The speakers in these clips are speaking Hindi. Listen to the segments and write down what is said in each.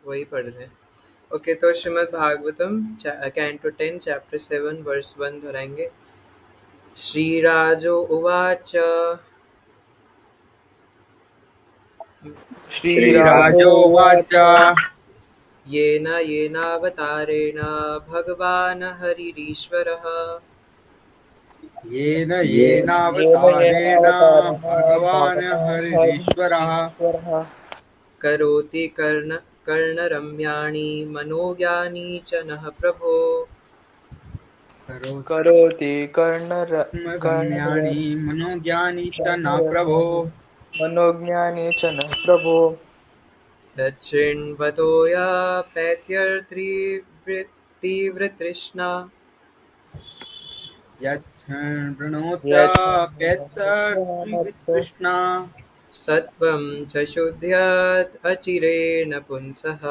वही पढ़ रहे हैं। ओके, तो Shrimad Bhagavatam canto 10 chapter 7 verse 1 दोहराएंगे। श्रीराजो उवाच। श्रीराजोवाच येन येनावतारेण भगवान् हरिरीश्वरः येन येन येनावतारेण येनावतारेण भगवान् भगवान् हरिरीश्वरः हरिरीश्वरः करोति कर्णरम्याणि मनोज्ञानी च नः प्रभो। करोति करोति रम्याणि मनोज्ञानी च न प्रभो। मनोज्ञानी च नः प्रभो। यच्छृण्वतो याप्यतीव्रतृष्णा यच्छृणोत्याप्यतृष्णा सत्त्वं च शुद्ध्यत् अचिरेण पुंसः।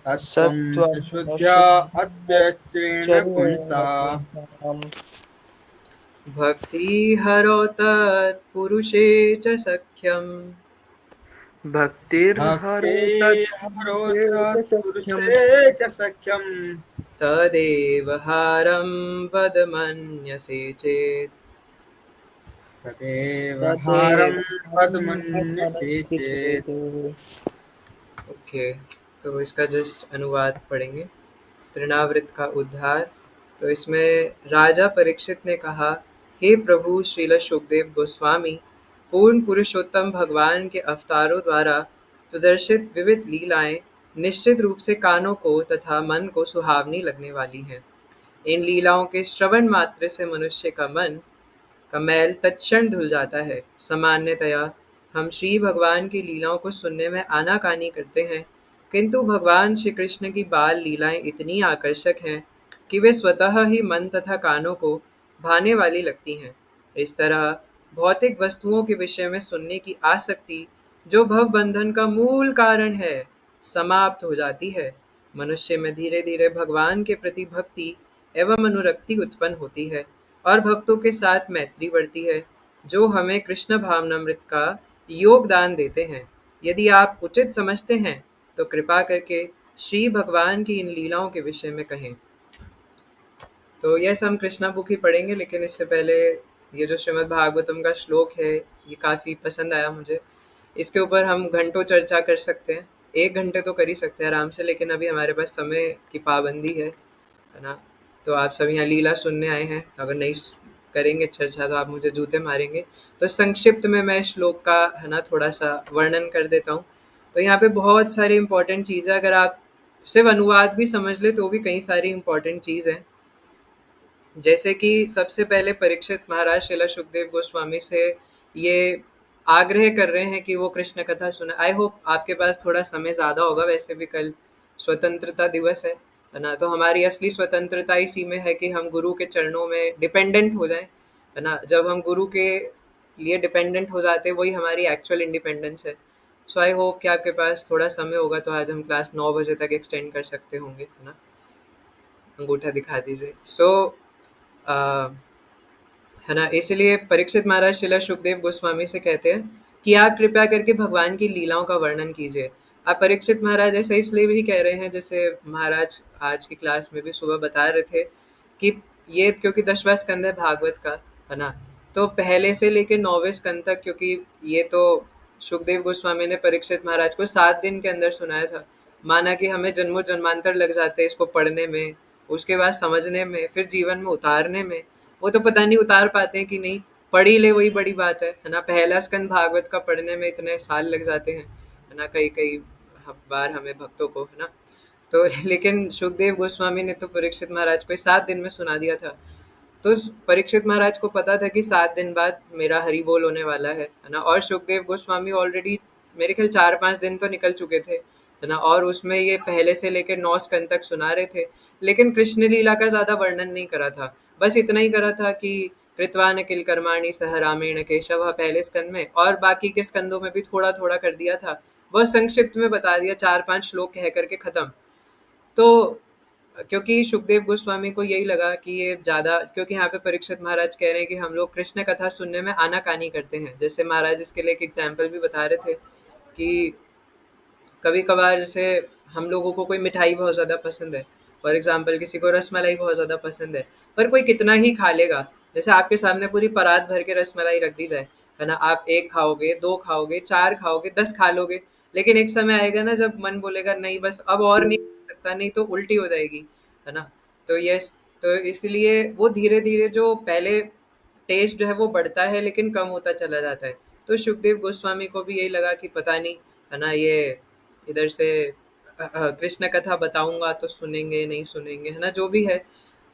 तत्त्वं च सत्त्वं शुद्ध्या अत्यच्रेण पुंसा। शरीरं भक्तिहरो तत्पुरुषे च सख्यम् भक्तिर्हरो तत्पुरुषे च सख्यम् भक्तिर्हरोत्तत्पुरुषे च सख्यम्। तदेव हारं वद मन्यसे चेत्। तदेव हारं तदेव पद्मन्यसे चेत्। ओके, तो इसका जस्ट अनुवाद पढ़ेंगे। तृणावृत का उद्धार। तो इसमें राजा परीक्षित ने कहा, हे प्रभु श्रील सुखदेव गोस्वामी, पूर्ण पुरुषोत्तम भगवान के अवतारों द्वारा प्रदर्शित विविध लीलाएं निश्चित रूप से कानों को तथा मन को सुहावनी लगने वाली हैं। इन लीलाओं के श्रवण मात्र से मनुष्य का मन का मैल तत्क्षण धुल जाता है। सामान्यतया हम श्री भगवान की लीलाओं को सुनने में आनाकानी करते हैं, किंतु भगवान श्री कृष्ण की बाल लीलाएं इतनी आकर्षक हैं कि वे स्वतः ही मन तथा कानों को भाने वाली लगती हैं। इस तरह भौतिक वस्तुओं के विषय में सुनने की आसक्ति, जो भव बंधन का मूल कारण है, समाप्त हो जाती है। मनुष्य में धीरे धीरे भगवान के प्रति भक्ति एवं अनुरक्ति उत्पन्न होती है और भक्तों के साथ मैत्री बढ़ती है, जो हमें कृष्ण भावनामृत का योगदान देते हैं। यदि आप उचित समझते हैं तो कृपा करके श्री भगवान की इन लीलाओं के विषय में कहें। तो यस, हम कृष्णा बुक ही पढ़ेंगे, लेकिन इससे पहले ये जो श्रीमद् भागवतम का श्लोक है, ये काफ़ी पसंद आया मुझे। इसके ऊपर हम घंटों चर्चा कर सकते हैं, 1 घंटे तो कर ही सकते हैं आराम से, लेकिन अभी हमारे पास समय की पाबंदी है ना। तो आप सब यहाँ लीला सुनने आए हैं, अगर नहीं करेंगे चर्चा तो आप मुझे जूते मारेंगे। तो संक्षिप्त में मैं श्लोक का है ना थोड़ा सा वर्णन कर देता हूँ। तो यहाँ पे बहुत सारी इंपॉर्टेंट चीज़ें, अगर आप सिर्फ अनुवाद भी समझ ले तो भी कई सारी इंपॉर्टेंट चीज़ हैं। जैसे कि सबसे पहले परीक्षित महाराज श्रील सुखदेव गोस्वामी से ये आग्रह कर रहे हैं कि वो कृष्ण कथा सुना। आई होप आपके पास थोड़ा समय ज़्यादा होगा, वैसे भी कल स्वतंत्रता दिवस है ना। तो हमारी असली स्वतंत्रता इसी में है कि हम गुरु के चरणों में डिपेंडेंट हो जाएं, है ना। जब हम गुरु के लिए डिपेंडेंट हो जाते हैं, वही हमारी एक्चुअल इंडिपेंडेंस है। सो आई होप कि आपके पास थोड़ा समय होगा, तो आज हम क्लास 9 बजे तक एक्सटेंड कर सकते होंगे, है ना। अंगूठा दिखा दीजिए। है ना, इसलिए परीक्षित महाराज श्रील सुखदेव गोस्वामी से कहते हैं कि आप कृपया करके भगवान की लीलाओं का वर्णन कीजिए। आप परीक्षित महाराज ऐसा इसलिए भी कह रहे हैं, जैसे महाराज आज की क्लास में भी सुबह बता रहे थे कि ये क्योंकि 10वां स्कंद है भागवत का, है ना। तो पहले से लेके 9वें स्कंद तक, क्योंकि ये तो सुखदेव गोस्वामी ने परीक्षित महाराज को 7 दिन के अंदर सुनाया था। माना कि हमें जन्मों जन्मांतर लग जाते हैं इसको पढ़ने में, उसके बाद समझने में, फिर जीवन में उतारने में। वो तो पता नहीं उतार पाते हैं कि नहीं, पढ़ ही ले वही बड़ी बात है ना। पहला स्कंद भागवत का पढ़ने में इतने साल लग जाते हैं, है ना, कई कई बार हमें भक्तों को, है ना। तो लेकिन सुखदेव गोस्वामी ने तो परीक्षित महाराज को 7 दिन में सुना दिया था। तो परीक्षित महाराज को पता था कि 7 दिन बाद मेरा हरि बोल होने वाला है ना। और सुखदेव गोस्वामी ऑलरेडी मेरे ख्याल 4-5 दिन तो निकल चुके थे, है ना। और उसमें ये पहले से लेकर 9 स्कंद तक सुना रहे थे, लेकिन कृष्ण लीला का ज़्यादा वर्णन नहीं करा था। बस इतना ही करा था कि कृत्वा न किल कर्माणि सह रामेण केशव पहले स्कंद में, और बाकी के स्कंदों में भी थोड़ा थोड़ा कर दिया था। बस संक्षिप्त में बता दिया, 4-5 श्लोक कह करके खत्म। तो क्योंकि सुखदेव गोस्वामी को यही लगा कि ये ज़्यादा, क्योंकि यहाँ पे परीक्षित महाराज कह रहे हैं कि हम लोग कृष्ण कथा सुनने में आनाकानी करते हैं। जैसे महाराज इसके लिए एक एग्जाम्पल भी बता रहे थे कि कभी-कभार जैसे हम लोगों को कोई मिठाई बहुत ज़्यादा पसंद है, फॉर एग्ज़ाम्पल किसी को रसमलाई बहुत ज़्यादा पसंद है, पर कोई कितना ही खा लेगा। जैसे आपके सामने पूरी परात भर के रसमलाई रख दी जाए, है ना? आप 1 खाओगे, 2 खाओगे, 4 खाओगे, 10 खा लोगे, लेकिन एक समय आएगा ना जब मन बोलेगा नहीं बस अब और नहीं खा सकता, नहीं तो उल्टी हो जाएगी, है ना? तो यस, तो इसलिए वो धीरे-धीरे जो पहले टेस्ट जो है वो बढ़ता है लेकिन कम होता चला जाता है। तो सुखदेव गोस्वामी को भी यही लगा कि पता नहीं, है ना, ये इधर से कृष्ण कथा बताऊँगा तो सुनेंगे, नहीं सुनेंगे, है ना? जो भी है।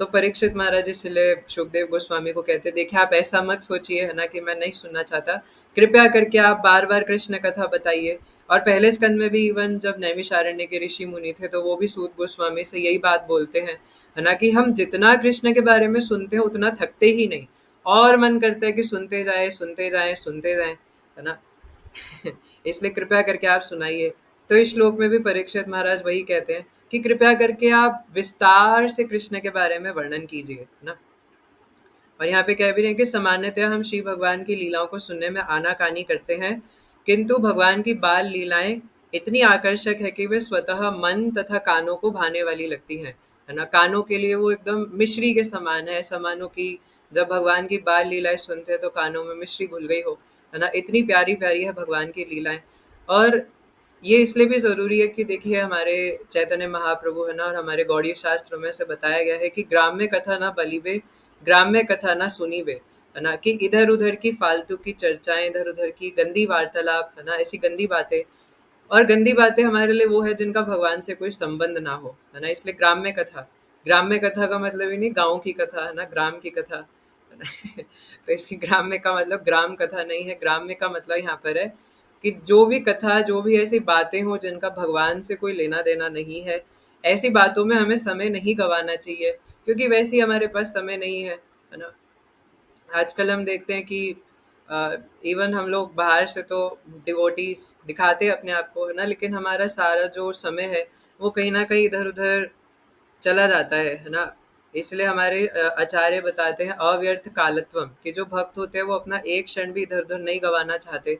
तो परीक्षित महाराज इसलिए सुखदेव गोस्वामी को कहते, देखिए आप ऐसा मत सोचिए, है ना, कि मैं नहीं सुनना चाहता। कृपया करके आप बार-बार कृष्ण कथा बताइए। और पहले स्कंद में भी इवन जब नैमिषारण्य के ऋषि मुनि थे तो वो भी सूत गोस्वामी से यही बात बोलते हैं, है ना, कि हम जितना कृष्ण के बारे में सुनते हैं उतना थकते ही नहीं। और मन करता है कि सुनते जाएँ, सुनते जाएँ, सुनते जाएँ, है ना? इसलिए कृपया करके आप सुनाइए। तो इस श्लोक में भी परीक्षित महाराज वही कहते हैं कि कृपया करके आप विस्तार से कृष्ण के बारे में वर्णन कीजिए, है ना? और यहाँ पे कह भी रहे हैं कि सामान्यतः हम श्री भगवान की लीलाओं को सुनने में आनाकानी करते हैं, किंतु भगवान की बाल लीलाएं इतनी आकर्षक है कि वे स्वतः मन तथा कानों को भाने वाली लगती हैं, है ना? कानों के लिए वो एकदम मिश्री के समान है, ऐसा मानो कि जब भगवान की बाल लीलाएं सुनते हैं तो कानों में मिश्री घुल गई हो, है ना? इतनी प्यारी प्यारी है भगवान की लीलाएं। और ये इसलिए भी ज़रूरी है कि देखिए हमारे चैतन्य महाप्रभु, है ना, और हमारे गौड़ीय शास्त्रों में से बताया गया है कि ग्राम्य कथा ना बलिबे, ग्राम्य कथा ना सुनिबे, है ना? कि इधर-उधर की फालतू की चर्चाएँ, इधर-उधर की गंदी वार्तालाप, है ना? ऐसी गंदी बातें, और गंदी बातें हमारे लिए वो है जिनका भगवान से कोई संबंध ना हो, है ना? इसलिए ग्राम्य कथा का मतलब ही नहीं गाँव की कथा, है ना? ग्राम की कथा, है ना? तो इसकी ग्राम्य का मतलब ग्राम कथा नहीं है, ग्राम्य का मतलब यहाँ पर है कि जो भी कथा, जो भी ऐसी बातें हों जिनका भगवान से कोई लेना-देना नहीं है, ऐसी बातों में हमें समय नहीं गँवाना चाहिए, क्योंकि वैसे ही हमारे पास समय नहीं है ना? आजकल हम देखते हैं कि इवन हम लोग बाहर से तो डिवोटीज दिखाते हैं अपने आप को, है ना, लेकिन हमारा सारा जो समय है वो कहीं ना कहीं इधर उधर चला जाता है ना? इसलिए हमारे आचार्य बताते हैं अव्यर्थ कालत्वम, कि जो भक्त होते हैं वो अपना एक क्षण भी इधर उधर नहीं गंवाना चाहते।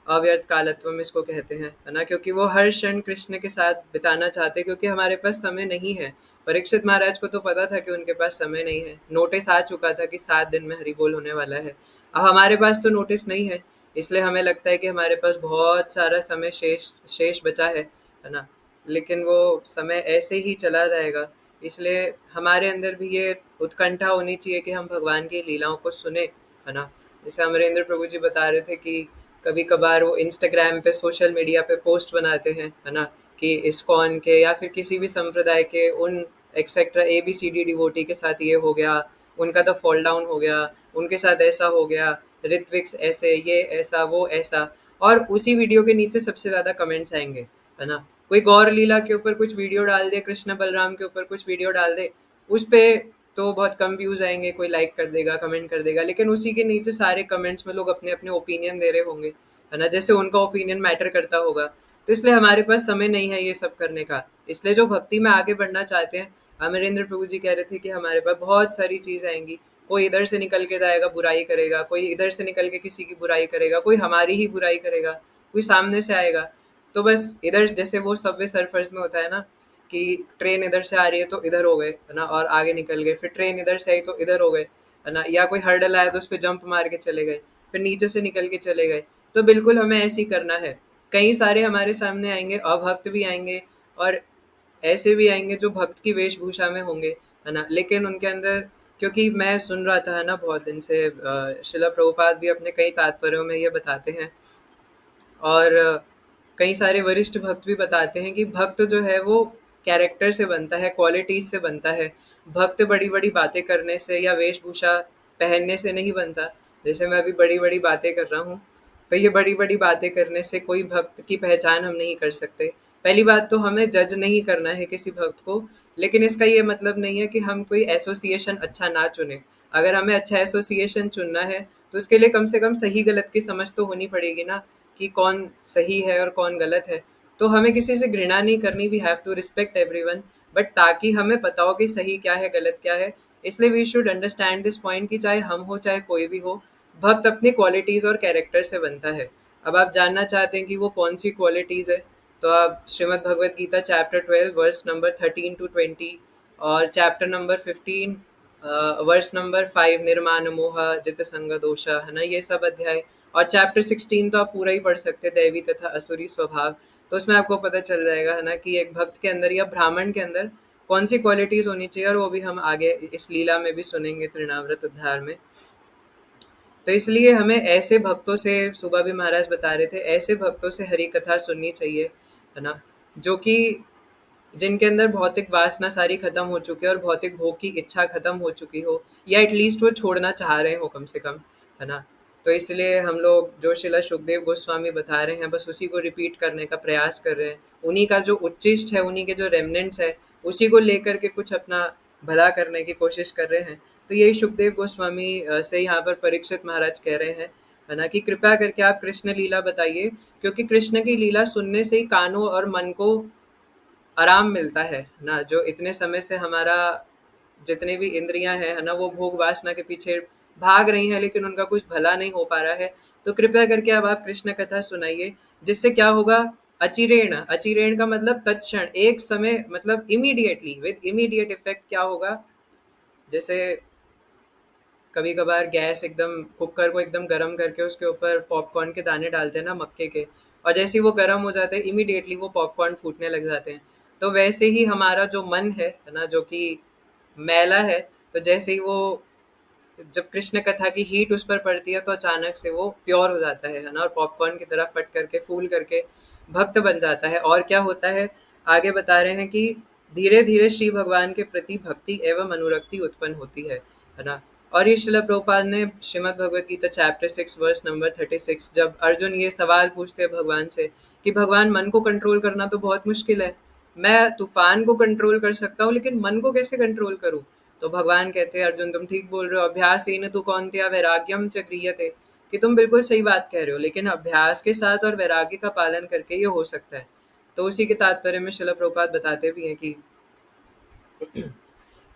अव्यर्थ कालत्वम इसको कहते हैं, है ना? क्योंकि वो हर क्षण कृष्ण के साथ बिताना चाहते हैं, क्योंकि हमारे पास समय नहीं है। परीक्षित महाराज को तो पता था कि उनके पास समय नहीं है, नोटिस आ चुका था कि 7 दिन में हरिबोल होने वाला है। अब हमारे पास तो नोटिस नहीं है, इसलिए हमें लगता है कि हमारे पास बहुत सारा समय शेष शेष बचा है ना? लेकिन वो समय ऐसे ही चला जाएगा, इसलिए हमारे अंदर भी ये उत्कंठा होनी चाहिए कि हम भगवान की लीलाओं को सुने, है ना? जैसे अमरेंद्र प्रभु जी बता रहे थे कि कभी-कभार वो इंस्टाग्राम पे, सोशल मीडिया पे पोस्ट बनाते हैं, है ना? कि इस्कॉन के या फिर किसी भी संप्रदाय के उन एक्सेट्रा एबीसीडी डिवोटी के साथ ये हो गया, उनका तो फॉल डाउन हो गया, उनके साथ ऐसा हो गया, ऋत्विक्स ऐसे, ये ऐसा, वो ऐसा, और उसी वीडियो के नीचे सबसे ज़्यादा कमेंट्स आएँगे, है ना? कोई गौर लीला के ऊपर कुछ वीडियो डाल दे, कृष्ण बलराम के ऊपर कुछ वीडियो डाल दे, उस पे तो बहुत कम व्यूज़ आएँगे, कोई लाइक कर देगा, कमेंट कर देगा, लेकिन उसी के नीचे सारे कमेंट्स में लोग अपने-अपने ओपिनियन दे रहे होंगे, है ना? जैसे उनका ओपिनियन मैटर करता होगा। तो इसलिए हमारे पास समय नहीं है ये सब करने का। इसलिए जो भक्ति में आगे बढ़ना चाहते हैं, अमरेंद्र प्रभु जी कह रहे थे कि हमारे पास बहुत सारी चीज़ आएँगी। कोई इधर से निकल के जाएगा, बुराई करेगा, कोई इधर से निकल के किसी की बुराई करेगा, कोई हमारी ही बुराई करेगा, कोई सामने से आएगा। तो बस इधर जैसे वो सबवे सर्फर्स में होता है ना, कि ट्रेन इधर से आ रही है तो इधर हो गए, है ना, और आगे निकल गए, फिर ट्रेन इधर से आई तो इधर हो गए, है ना, या कोई हर्डल आया तो उस पे जंप मार के चले गए, फिर नीचे से निकल के चले गए। तो बिल्कुल हमें ऐसे ही करना है। कई सारे हमारे सामने आएँगे, अभक्त भी आएँगे और ऐसे भी आएँगे जो भक्त की वेशभूषा में होंगे, है ना? लेकिन उनके अंदर, क्योंकि मैं सुन रहा था, है ना, बहुत दिन से शिला प्रभुपाद भी अपने कई तात्पर्यों में ये बताते हैं, और कई सारे वरिष्ठ भक्त भी बताते हैं कि भक्त जो है वो कैरेक्टर से बनता है, क्वालिटीज़ से बनता है। भक्त बड़ी-बड़ी बातें करने से या वेशभूषा पहनने से नहीं बनता। जैसे मैं अभी बड़ी-बड़ी बातें कर रहा हूँ, तो ये बड़ी-बड़ी बातें करने से कोई भक्त की पहचान हम नहीं कर सकते। पहली बात तो हमें जज नहीं करना है किसी भक्त को, लेकिन इसका ये मतलब नहीं है कि हम कोई एसोसिएशन अच्छा ना चुनें। अगर हमें अच्छा एसोसिएशन चुनना है, तो उसके लिए कम से कम सही-गलत की समझ तो होनी पड़ेगी ना, कि कौन सही है और कौन गलत है। तो हमें किसी से घृणा नहीं करनी, we have to respect everyone, but ताकि हमें पता हो कि सही क्या है, गलत क्या है, इसलिए we should understand this point कि चाहे हम हो, चाहे कोई भी हो, भक्त अपनी क्वालिटीज़ और कैरेक्टर से बनता है। अब आप जानना चाहते हैं कि वो कौन-सी क्वालिटीज़ है, तो आप Shrimad Bhagavad Gita chapter 12 verse number 13 to 20 और चैप्टर नंबर 15 वर्स नंबर 5 निर्माण मोह जित संग दोष, है ना, ये सब अध्याय, और चैप्टर 16 तो आप पूरा ही पढ़ सकते हैं, दैवी तथा असुरी स्वभाव। तो उसमें आपको पता चल जाएगा, है ना, कि एक भक्त के अंदर या ब्राह्मण के अंदर कौन सी क्वालिटीज होनी चाहिए, और वो भी हम आगे इस लीला में भी सुनेंगे तृणाव्रत उद्धार में। तो इसलिए हमें ऐसे भक्तों से, सुबह भी महाराज बता रहे थे, ऐसे भक्तों से हरि कथा सुननी चाहिए, है ना, जो कि जिनके अंदर भौतिक वासना सारी खत्म हो चुकी है और भौतिक भोग की इच्छा खत्म हो चुकी हो, या एटलीस्ट वो छोड़ना चाह रहे हो कम से कम, है ना। तो इसलिए हम लोग जो श्रीला सुखदेव गोस्वामी बता रहे हैं, बस उसी को रिपीट करने का प्रयास कर रहे हैं। उन्हीं का जो उच्चिष्ट है, उन्हीं के जो रेमनेंट्स है, उसी को लेकर के कुछ अपना भला करने की कोशिश कर रहे हैं। तो यही सुखदेव गोस्वामी से यहाँ पर परीक्षित महाराज कह रहे हैं, है ना, कि कृपया करके आप कृष्ण लीला बताइए, क्योंकि कृष्ण की लीला सुनने से ही कानों और मन को आराम मिलता है ना। जो इतने समय से हमारा जितने भी इंद्रियां हैं, है ना, वो भोग वासना के पीछे भाग रही हैं, लेकिन उनका कुछ भला नहीं हो पा रहा है। तो कृपया करके अब आप कृष्ण कथा सुनाइए, जिससे क्या होगा, अचिरेण, अचिरेण का मतलब तत्क्षण, एक समय, मतलब इमीडिएटली, विद इमीडिएट इफेक्ट क्या होगा। जैसे कभी कभार गैस एकदम, कुकर को एकदम गर्म करके उसके ऊपर पॉपकॉर्न के दाने डालते हैं ना, मक्के के, और जैसे ही वो गर्म हो जाते हैं, इमीडिएटली वो पॉपकॉर्न फूटने लग जाते हैं। तो वैसे ही हमारा जो मन है ना, जो कि मैला है, तो जैसे ही वो, जब कृष्ण कथा की हीट उस पर पड़ती है, तो अचानक से वो प्योर हो जाता है ना, और पॉपकॉर्न की तरह फट करके, फूल करके भक्त बन जाता है। और क्या होता है, आगे बता रहे हैं कि धीरे धीरे श्री भगवान के प्रति भक्ति एवं अनुरक्ति उत्पन्न होती है ना। और ये श्रील प्रभुपाद ने Shrimad Bhagavad Gita chapter 6 verse number 36, जब अर्जुन ये सवाल पूछते हैं भगवान से कि भगवान, मन को कंट्रोल करना तो बहुत मुश्किल है, मैं तूफान को कंट्रोल कर सकता हूँ, लेकिन मन को कैसे कंट्रोल करूँ। तो भगवान कहते हैं, अर्जुन तुम ठीक बोल रहे हो, अभ्यासेन तु कौन्तेय वैराग्यम च गृह्यते, कि तुम बिल्कुल सही बात कह रहे हो, लेकिन अभ्यास के साथ और वैराग्य का पालन करके ये हो सकता है। तो उसी के तात्पर्य में श्रील प्रभुपाद बताते भी हैं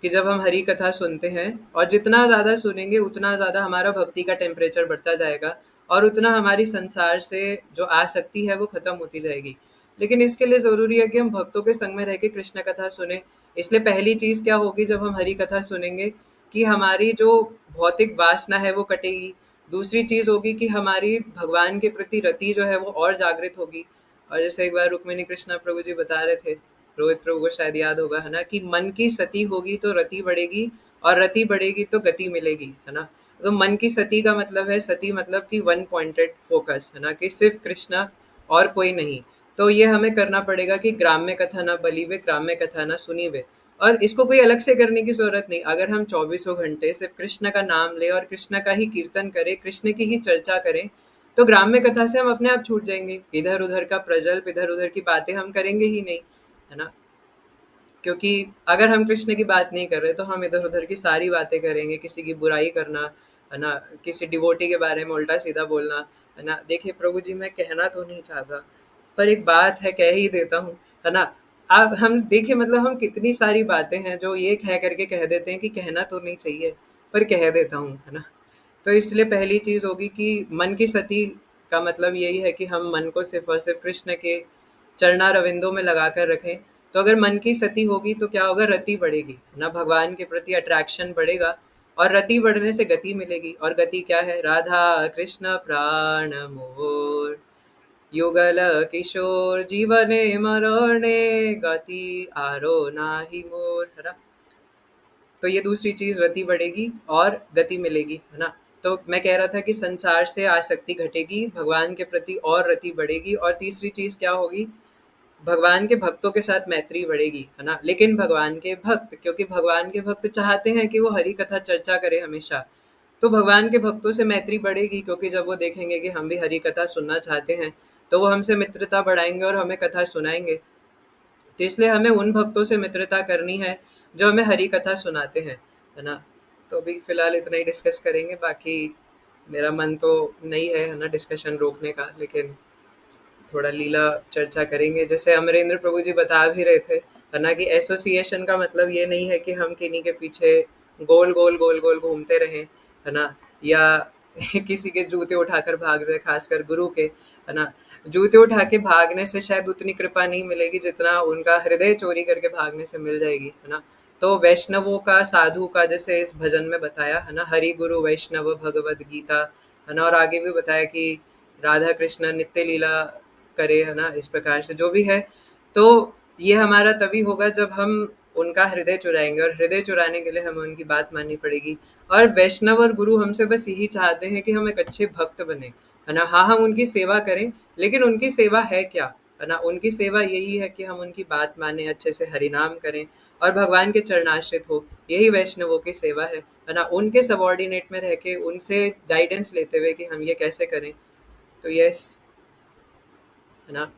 कि जब हम हरि कथा सुनते हैं, और जितना ज़्यादा सुनेंगे उतना ज़्यादा हमारा भक्ति का टेम्परेचर बढ़ता जाएगा, और उतना हमारी संसार से जो आसक्ति है वो खत्म होती जाएगी। लेकिन इसके लिए ज़रूरी है कि हम भक्तों के संग में रह के कृष्ण कथा सुने। इसलिए पहली चीज़ क्या होगी जब हम हरि कथा सुनेंगे, कि हमारी जो भौतिक वासना है वो कटेगी। दूसरी चीज़ होगी कि हमारी भगवान के प्रति रति जो है वो और जागृत होगी। और जैसे एक बार रुक्मिणी कृष्णा प्रभु जी बता रहे थे, रोहित प्रभु को शायद याद होगा, है ना, कि मन की सती होगी तो रति बढ़ेगी, और रति बढ़ेगी तो गति मिलेगी, है ना। तो मन की सती का मतलब है, सती मतलब कि वन पॉइंटेड फोकस, है ना, कि सिर्फ कृष्णा और कोई नहीं। तो ये हमें करना पड़ेगा कि ग्राम्य कथा ना बलिवे, ग्राम्य कथा ना सुनीवे। और इसको कोई अलग से करने की जरूरत नहीं। अगर हम चौबीसों घंटे सिर्फ कृष्ण का नाम ले और कृष्ण का ही कीर्तन करें, कृष्ण की ही चर्चा करें, तो ग्राम्य कथा से हम अपने आप छूट जाएंगे। इधर उधर का प्रजल्प, इधर उधर की बातें हम करेंगे ही नहीं, है ना। क्योंकि अगर हम कृष्ण की बात नहीं कर रहे, तो हम इधर उधर की सारी बातें करेंगे, किसी की बुराई करना, है ना, किसी डिवोटी के बारे में उल्टा सीधा बोलना, है ना। देखिए प्रभु जी, मैं कहना तो नहीं चाहता, पर एक बात है, कह ही देता हूँ, है ना। आप हम देखिए, मतलब हम कितनी सारी बातें हैं जो ये कह करके कह देते हैं कि कहना तो नहीं चाहिए, पर कह देता हूँ, है ना। तो इसलिए पहली चीज़ होगी कि मन की सती का मतलब यही है कि हम मन को सिर्फ और सिर्फ कृष्ण के चरणारविंदों में लगा कर रखें। तो अगर मन की सती होगी तो क्या होगा, रति बढ़ेगी ना, भगवान के प्रति अट्रैक्शन बढ़ेगा, और रति बढ़ने से गति मिलेगी। और गति क्या है, राधा कृष्ण प्राण मोर, युगल किशोर जीवने मरणे, गति आरो नाही मोर, है ना। तो ये दूसरी चीज़, रति बढ़ेगी और गति मिलेगी, है ना। तो मैं कह रहा था कि संसार से आसक्ति घटेगी, भगवान के प्रति और रति बढ़ेगी, और तीसरी चीज़ क्या होगी, भगवान के भक्तों के साथ मैत्री बढ़ेगी, है ना। लेकिन भगवान के भक्त, क्योंकि भगवान के भक्त चाहते हैं कि वो हरि कथा चर्चा करें हमेशा, तो भगवान के भक्तों से मैत्री बढ़ेगी, क्योंकि जब वो देखेंगे कि हम भी हरि कथा सुनना चाहते हैं, तो वो हमसे मित्रता बढ़ाएंगे और हमें कथा सुनाएंगे। तो इसलिए हमें उन भक्तों से मित्रता करनी है जो हमें हरि कथा सुनाते हैं, है ना। तो अभी फ़िलहाल इतना ही डिस्कस करेंगे, बाकी मेरा मन तो नहीं है ना डिस्कशन रोकने का, लेकिन थोड़ा लीला चर्चा करेंगे। जैसे अमरेंद्र प्रभु जी बता भी रहे थे, है ना, कि एसोसिएशन का मतलब ये नहीं है कि हम किन्हीं के पीछे गोल गोल गोल गोल घूमते रहें, है ना, या किसी के जूते उठाकर भाग जाए, खासकर गुरु के, है ना। जूते उठा के भागने से शायद उतनी कृपा नहीं मिलेगी जितना उनका हृदय चोरी करके भागने से मिल जाएगी, है ना। तो वैष्णवों का, साधु का, जैसे इस भजन में बताया है ना, हरि गुरु वैष्णव भगवद गीता, है ना। और आगे भी बताया कि राधा कृष्ण नित्य लीला करे, है ना, इस प्रकार से जो भी है। तो ये हमारा तभी होगा जब हम उनका हृदय चुराएंगे, और हृदय चुराने के लिए हमें उनकी बात माननी पड़ेगी। और वैष्णव और गुरु हमसे बस यही चाहते हैं कि हम एक अच्छे भक्त बने, है ना। हाँ, हम उनकी सेवा करें, लेकिन उनकी सेवा है क्या, है ना। उनकी सेवा यही है कि हम उनकी बात माने, अच्छे से हरिनाम करें और भगवान के चरणाश्रित हो। यही वैष्णवों की सेवा है ना। उनके सबॉर्डिनेट में रह के उनसे गाइडेंस लेते हुए कि हम ये कैसे करें। तो यस, है ना।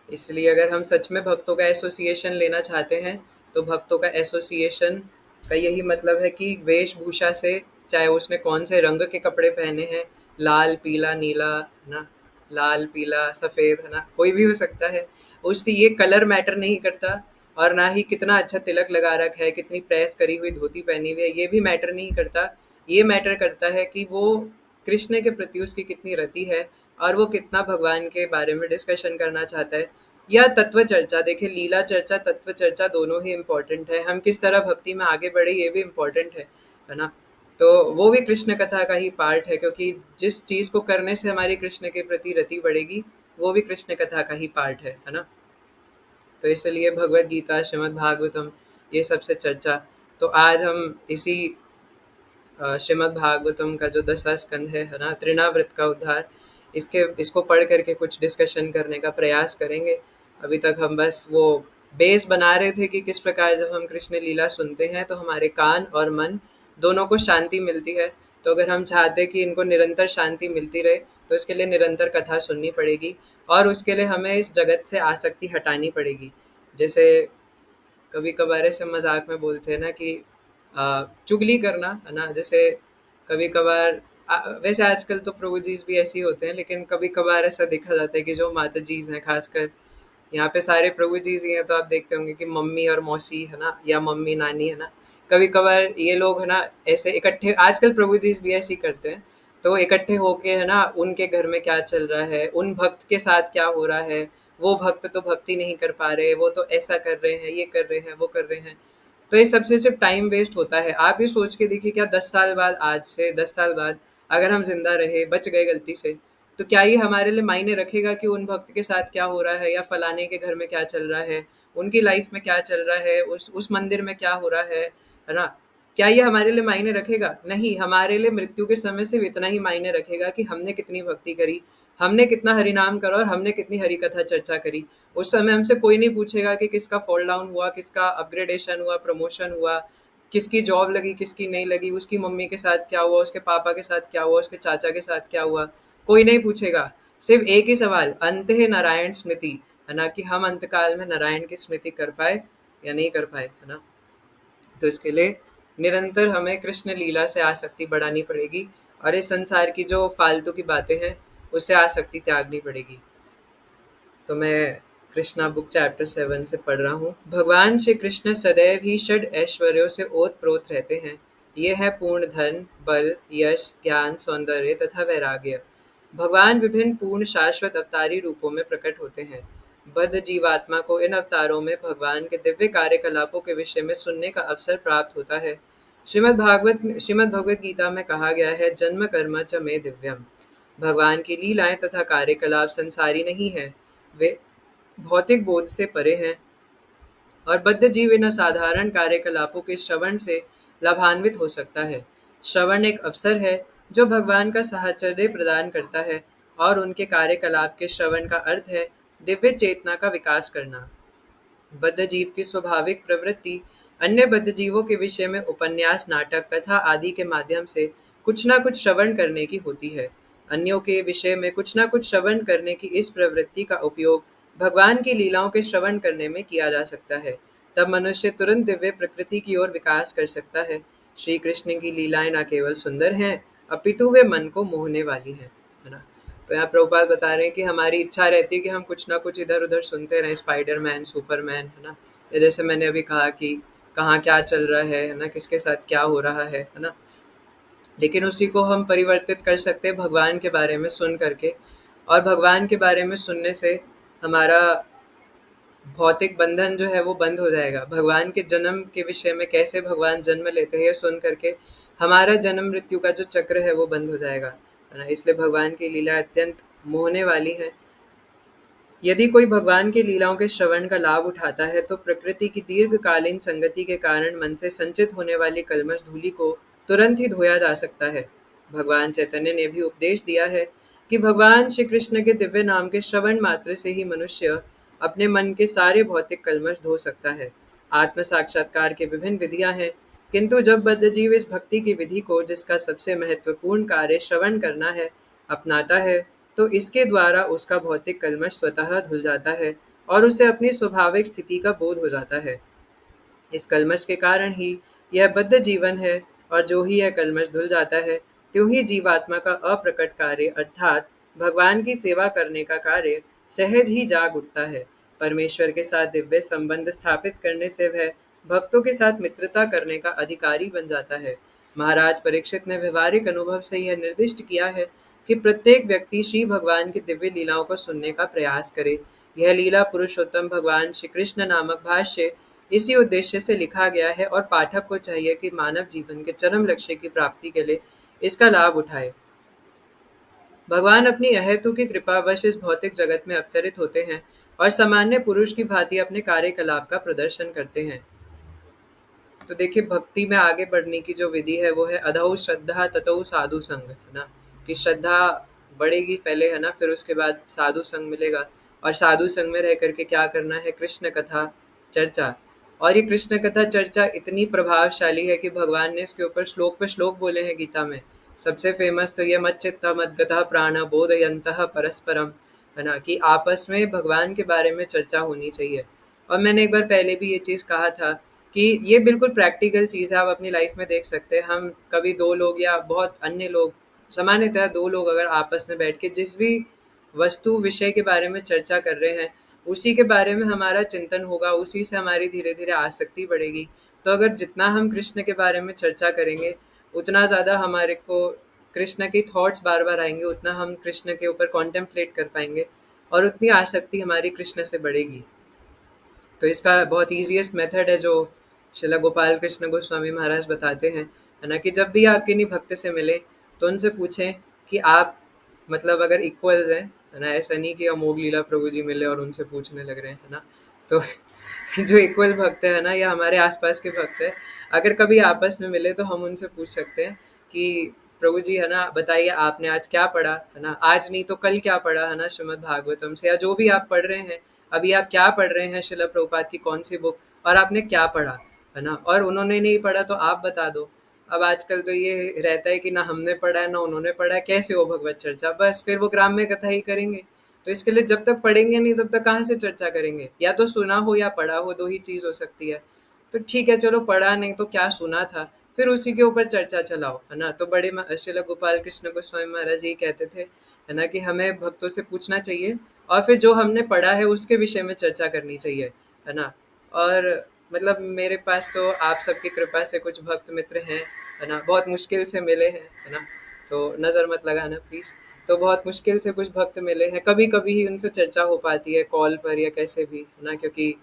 इसलिए अगर हम सच में भक्तों का एसोसिएशन लेना चाहते हैं, तो भक्तों का एसोसिएशन का यही मतलब है कि वेशभूषा से, चाहे उसने कौन से रंग के कपड़े पहने हैं, लाल, पीला, नीला, है ना, लाल, पीला, सफ़ेद, है ना, कोई भी हो सकता है। उससे ये कलर मैटर नहीं करता, और ना ही कितना अच्छा तिलक लगा रखा है, कितनी प्रेस करी हुई धोती पहनी हुई है, ये भी मैटर नहीं करता। ये मैटर करता है कि वो कृष्ण के प्रति उसकी कितनी रति है, और वो कितना भगवान के बारे में डिस्कशन करना चाहता है, या तत्व चर्चा। देखिए, लीला चर्चा, तत्व चर्चा दोनों ही इम्पोर्टेंट है। हम किस तरह भक्ति में आगे बढ़े, ये भी इम्पोर्टेंट है ना। तो वो भी कृष्ण कथा का ही पार्ट है, क्योंकि जिस चीज़ को करने से हमारी कृष्ण के प्रति रति बढ़ेगी, वो भी कृष्ण कथा का ही पार्ट है ना। तो इसलिए भगवद गीता, श्रीमद् भागवतम, ये सबसे चर्चा। तो आज हम इसी श्रीमद् भागवतम का जो 10वां स्कंद है ना, तृणावृत का उद्धार, इसको पढ़ करके कुछ डिस्कशन करने का प्रयास करेंगे। अभी तक हम बस वो बेस बना रहे थे कि किस प्रकार जब हम कृष्ण लीला सुनते हैं तो हमारे कान और मन दोनों को शांति मिलती है। तो अगर हम चाहते हैं कि इनको निरंतर शांति मिलती रहे, तो इसके लिए निरंतर कथा सुननी पड़ेगी, और उसके लिए हमें इस जगत से आसक्ति हटानी पड़ेगी। जैसे कभी कभार ऐसे मजाक में बोलते हैं ना कि चुगली करना, है ना। जैसे कभी कभार वैसे आजकल तो प्रभु जीज भी ऐसे ही होते हैं, लेकिन कभी कभार ऐसा देखा जाता है कि जो माता जीज हैं, खासकर यहाँ पे सारे प्रभु जीज ही हैं, तो आप देखते होंगे कि मम्मी और मौसी, है ना, या मम्मी नानी, है ना। कभी कभार ये लोग, है ना, ऐसे इकट्ठे, आजकल प्रभु जीज भी ऐसे ही करते हैं। तो इकट्ठे होके, है ना, उनके घर में क्या चल रहा है, उन भक्त के साथ क्या हो रहा है, वो भक्त तो भक्ति नहीं कर पा रहे, वो तो ऐसा कर रहे हैं, ये कर रहे हैं, वो कर रहे हैं। तो ये सबसे सिर्फ टाइम वेस्ट होता है। आप ये सोच के देखिए, क्या 10 साल बाद, आज से 10 साल बाद अगर हम जिंदा रहे, बच गए गलती से, तो क्या ये हमारे लिए मायने रखेगा कि उन भक्त के साथ क्या हो रहा है, या फलाने के घर में क्या चल रहा है, उनकी लाइफ में क्या चल रहा है, उस मंदिर में क्या हो रहा है ना। क्या ये हमारे लिए मायने रखेगा? नहीं। हमारे लिए मृत्यु के समय सिर्फ इतना ही मायने रखेगा कि हमने कितनी भक्ति करी, हमने कितना हरि नाम करा, और हमने कितनी हरि कथा चर्चा करी। उस समय हमसे कोई नहीं पूछेगा कि किसका फॉल डाउन हुआ, किसका अपग्रेडेशन हुआ, प्रमोशन हुआ, किसकी जॉब लगी, किसकी नहीं लगी, उसकी मम्मी के साथ क्या हुआ, उसके पापा के साथ क्या हुआ, उसके चाचा के साथ क्या हुआ। कोई नहीं पूछेगा। सिर्फ एक ही सवाल, अंत है नारायण स्मृति, है ना, कि हम अंतकाल में नारायण की स्मृति कर पाए या नहीं कर पाए, है ना। तो इसके लिए निरंतर हमें कृष्ण लीला से आसक्ति बढ़ानी पड़ेगी, और इस संसार की जो फालतू की बातें हैं, उससे आसक्ति त्यागनी पड़ेगी। तो मैं कृष्णा बुक चैप्टर 7 से पढ़ रहा हूँ। भगवान श्री कृष्ण सदैव ही षड ऐश्वर्यों से ओत प्रोत रहते हैं। ये है पूर्ण धन, बल, यश, ज्ञान, सौंदर्य तथा वैराग्य। भगवान विभिन्न पूर्ण शाश्वत अवतारी रूपों में प्रकट होते हैं। बद्ध जीवात्मा को इन अवतारों में भगवान के दिव्य कार्यकलापों के विषय में सुनने का अवसर प्राप्त होता है। श्रीमद् भगवत गीता में कहा गया है, जन्म कर्म च मे दिव्यम। भगवान की लीलाएं तथा कार्यकलाप संसारी नहीं है, वे भौतिक बोध से परे हैं, और बद्ध जीव इन असाधारण कार्यकलापों के श्रवण से लाभान्वित हो सकता है। श्रवण एक अवसर है जो भगवान का साहचर्य प्रदान करता है, और उनके कार्यकलाप के श्रवण का अर्थ है दिव्य चेतना का विकास करना। बद्ध जीव की स्वाभाविक प्रवृत्ति अन्य बद्ध जीवों के विषय में उपन्यास, नाटक, कथा आदि के माध्यम से कुछ ना कुछ श्रवण करने की होती है। अन्यों के विषय में कुछ ना कुछ श्रवण करने की इस प्रवृत्ति का उपयोग भगवान की लीलाओं के श्रवण करने में किया जा सकता है। तब मनुष्य तुरंत दिव्य प्रकृति की ओर विकास कर सकता है। श्री कृष्ण की लीलाएं न केवल सुंदर हैं, अपितु वे मन को मोहने वाली हैं, है ना। तो यहाँ प्रभुपाद बता रहे हैं कि हमारी इच्छा रहती है कि हम कुछ ना कुछ इधर उधर सुनते रहें, स्पाइडरमैन, सुपरमैन, है ना। या जैसे मैंने अभी कहा कि कहाँ क्या चल रहा है ना, किसके साथ क्या हो रहा है ना। लेकिन उसी को हम परिवर्तित कर सकते हैं भगवान के बारे में सुन करके, और भगवान के बारे में सुनने से हमारा भौतिक बंधन जो है वो बंद हो जाएगा। भगवान के जन्म के विषय में, कैसे भगवान जन्म लेते हैं, ये सुन करके हमारा जन्म मृत्यु का जो चक्र है वो बंद हो जाएगा, है ना? इसलिए भगवान की लीला अत्यंत मोहने वाली है। यदि कोई भगवान की लीलाओं के श्रवण का लाभ उठाता है तो प्रकृति की दीर्घकालीन संगति के कारण मन से संचित होने वाली कल्मश धूलि को तुरंत ही धोया जा सकता है। भगवान चैतन्य ने भी उपदेश दिया है कि भगवान श्री कृष्ण के दिव्य नाम के श्रवण मात्र से ही मनुष्य अपने मन के सारे भौतिक कल्मश धो सकता है। आत्म साक्षात्कार की विभिन्न विधियां हैं, किंतु जब बद्धजीव इस भक्ति की विधि को, जिसका सबसे महत्वपूर्ण कार्य श्रवण करना है, अपनाता है, तो इसके द्वारा उसका भौतिक कल्मश स्वतः धुल जाता है और उसे अपनी स्वाभाविक स्थिति का बोध हो जाता है। इस कल्मश के कारण ही यह बद्ध जीवन है, और जो ही यह कल्मश धुल जाता है, त्यों ही जीवात्मा का अप्रकट कार्य अर्थात भगवान की सेवा करने का कार्य सहज ही जाग उठता है। परमेश्वर के साथ दिव्य संबंध स्थापित करने से वह भक्तों के साथ मित्रता करने का अधिकारी बन जाता है। महाराज परीक्षित ने व्यवहारिक अनुभव से यह निर्दिष्ट किया है कि प्रत्येक व्यक्ति श्री भगवान की दिव्य लीलाओं को सुनने का प्रयास करे। यह लीला पुरुषोत्तम भगवान श्री कृष्ण नामक भाष्य इसी उद्देश्य से लिखा गया है, और पाठक को चाहिए कि मानव जीवन के चरम लक्ष्य की प्राप्ति के लिए इसका लाभ उठाए। भगवान अपनी अहेतु की कृपावश इस भौतिक जगत में अवतरित होते हैं और सामान्य पुरुष की भांति अपने कार्यकलाप का प्रदर्शन करते हैं। तो देखिए, भक्ति में आगे बढ़ने की जो विधि है वो है अधौ श्रद्धा ततौ साधु संग, है ना? कि श्रद्धा बढ़ेगी पहले, है ना, फिर उसके बाद साधु संग मिलेगा। और साधु संग में रह करके क्या करना है? कृष्ण कथा चर्चा। और ये कृष्ण कथा चर्चा इतनी प्रभावशाली है कि भगवान ने इसके ऊपर श्लोक पे श्लोक बोले हैं गीता में। सबसे फेमस तो ये मच्चित्ता मद्गतः प्राण बोधयन्तः परस्परम, है ना? कि आपस में भगवान के बारे में चर्चा होनी चाहिए। और मैंने एक बार पहले भी ये चीज़ कहा था कि ये बिल्कुल प्रैक्टिकल चीज़ है, आप अपनी लाइफ में देख सकते हैं। हम कभी दो लोग या बहुत अन्य लोग, सामान्यतः दो लोग अगर आपस में बैठ के जिस भी वस्तु विषय के बारे में चर्चा कर रहे हैं, उसी के बारे में हमारा चिंतन होगा, उसी से हमारी धीरे धीरे आसक्ति बढ़ेगी। तो अगर जितना हम कृष्ण के बारे में चर्चा करेंगे, उतना ज़्यादा हमारे को कृष्ण की थॉट्स बार बार आएंगे, उतना हम कृष्ण के ऊपर कॉन्टेम्पलेट कर पाएंगे, और उतनी आसक्ति हमारी कृष्ण से बढ़ेगी। तो इसका बहुत ईजीएस्ट मेथड है जो श्रीला गोपाल कृष्ण गोस्वामी महाराज बताते हैं, है ना? कि जब भी आप किन्हीं भक्त से मिले तो उनसे पूछें कि आप मतलब अगर इक्वल्स हैं, है ना? ऐसा नहीं कि अमोघ लीला प्रभु जी मिले और उनसे पूछने लग रहे हैं, है ना? तो जो इक्वल भक्त है ना, या हमारे आसपास के भक्त है, अगर कभी आपस में मिले तो हम उनसे पूछ सकते हैं कि प्रभु जी, है ना, बताइए आपने आज क्या पढ़ा, है ना? आज नहीं तो कल क्या पढ़ा, है ना, श्रीमद् भागवतम से, या जो भी आप पढ़ रहे हैं, अभी आप क्या पढ़ रहे हैं, श्रीला प्रभुपाद की कौन सी बुक, और आपने क्या पढ़ा, है ना? और उन्होंने नहीं पढ़ा तो आप बता दो। अब आजकल तो ये रहता है कि ना हमने पढ़ा है ना उन्होंने पढ़ा है, कैसे हो भगवत चर्चा? बस फिर वो ग्राम्य कथा ही करेंगे। तो इसके लिए जब तक पढ़ेंगे नहीं तब तक कहाँ से चर्चा करेंगे? या तो सुना हो या पढ़ा हो, दो ही चीज़ हो सकती है। तो ठीक है, चलो पढ़ा नहीं तो क्या सुना था, फिर उसी के ऊपर चर्चा चलाओ, है ना? तो बड़े श्रील गोपाल कृष्ण गोस्वामी महाराज यही कहते थे, है ना, कि हमें भक्तों से पूछना चाहिए और फिर जो हमने पढ़ा है उसके विषय में चर्चा करनी चाहिए, है ना? और मतलब मेरे पास तो आप सबकी कृपा से कुछ भक्त मित्र हैं, है ना? बहुत मुश्किल से मिले हैं, है ना? तो नज़र मत लगाना प्लीज़। तो बहुत मुश्किल से कुछ भक्त मिले हैं, कभी-कभी ही उनसे चर्चा हो पाती है कॉल पर या कैसे भी, है ना? क्योंकि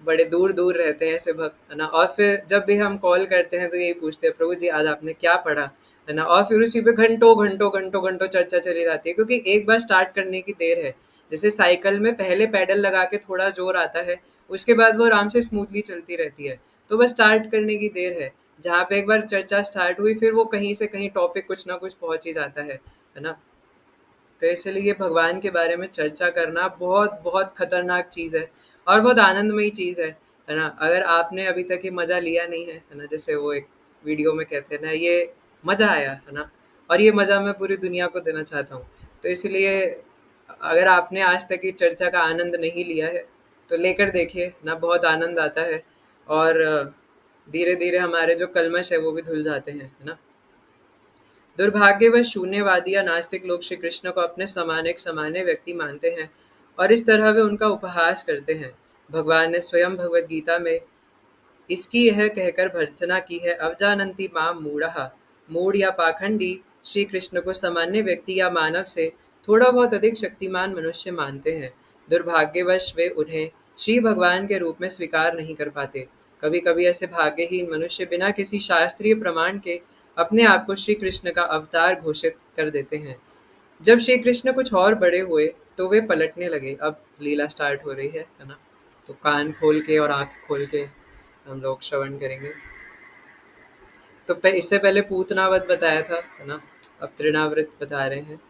बड़े दूर-दूर रहते हैं ऐसे भक्त, है ना? और फिर जब भी हम कॉल करते हैं तो यही पूछते हैं, प्रभु जी आज आपने क्या पढ़ा, है ना? और फिर उसी पे घंटों चर्चा चली जाती है, क्योंकि एक बार स्टार्ट करने की देर है। जैसे साइकिल में पहले पैडल लगा के थोड़ा ज़ोर आता है, उसके बाद वो आराम से स्मूथली चलती रहती है। तो बस स्टार्ट करने की देर है। जहाँ पे एक बार चर्चा स्टार्ट हुई, फिर वो कहीं से कहीं टॉपिक कुछ ना कुछ पहुँच ही जाता है ना? तो इसलिए भगवान के बारे में चर्चा करना बहुत बहुत खतरनाक चीज़ है और बहुत आनंदमयी चीज़ है ना? अगर आपने अभी तक ये मज़ा लिया नहीं है ना? जैसे वो एक वीडियो में कहते हैं ना, ये मज़ा आया, है ना? और ये मज़ा मैं पूरी दुनिया को देना चाहता हूँ। तो इसलिए अगर आपने आज तक की चर्चा का आनंद नहीं लिया है, तो लेकर देखिए ना, बहुत आनंद आता है और धीरे-धीरे हमारे जो कल्मश है वो भी धुल जाते हैं, है ना? दुर्भाग्यवश शून्यवादी या नास्तिक लोग श्री कृष्ण को अपने समान एक सामान्य व्यक्ति मानते हैं और इस तरह वे उनका उपहास करते हैं। भगवान ने स्वयं भगवद गीता में इसकी यह कहकर भर्त्सना की है, अवजानन्ति माम मूढ़ः, मूढ़ या पाखंडी श्री कृष्ण को सामान्य व्यक्ति या मानव से थोड़ा बहुत अधिक शक्तिमान मनुष्य मानते हैं। दुर्भाग्यवश वे उन्हें श्री भगवान के रूप में स्वीकार नहीं कर पाते। कभी कभी ऐसे भाग्यहीन मनुष्य बिना किसी शास्त्रीय प्रमाण के अपने आप को श्री कृष्ण का अवतार घोषित कर देते हैं। जब श्री कृष्ण कुछ और बड़े हुए तो वे पलटने लगे। अब लीला स्टार्ट हो रही है ना। तो कान खोल के और आंख खोल के हम लोग श्रवण करेंगे। तो इससे पहले पूतनावत बताया था, है ना। अब तृणावृत बता रहे हैं।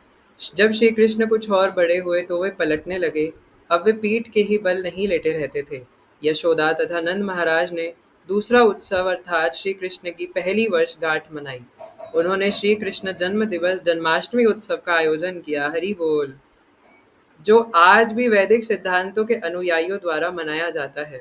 जब श्री कृष्ण कुछ और बड़े हुए तो वे पलटने लगे। अब वे पीठ के ही बल नहीं लेटे रहते थे। यशोदा तथा नंद महाराज ने दूसरा उत्सव अर्थात श्री कृष्ण की पहली वर्षगांठ मनाई। उन्होंने श्री कृष्ण जन्म दिवस जन्माष्टमी उत्सव का आयोजन किया। हरि बोल। जो आज भी वैदिक सिद्धांतों के अनुयायियों द्वारा मनाया जाता है।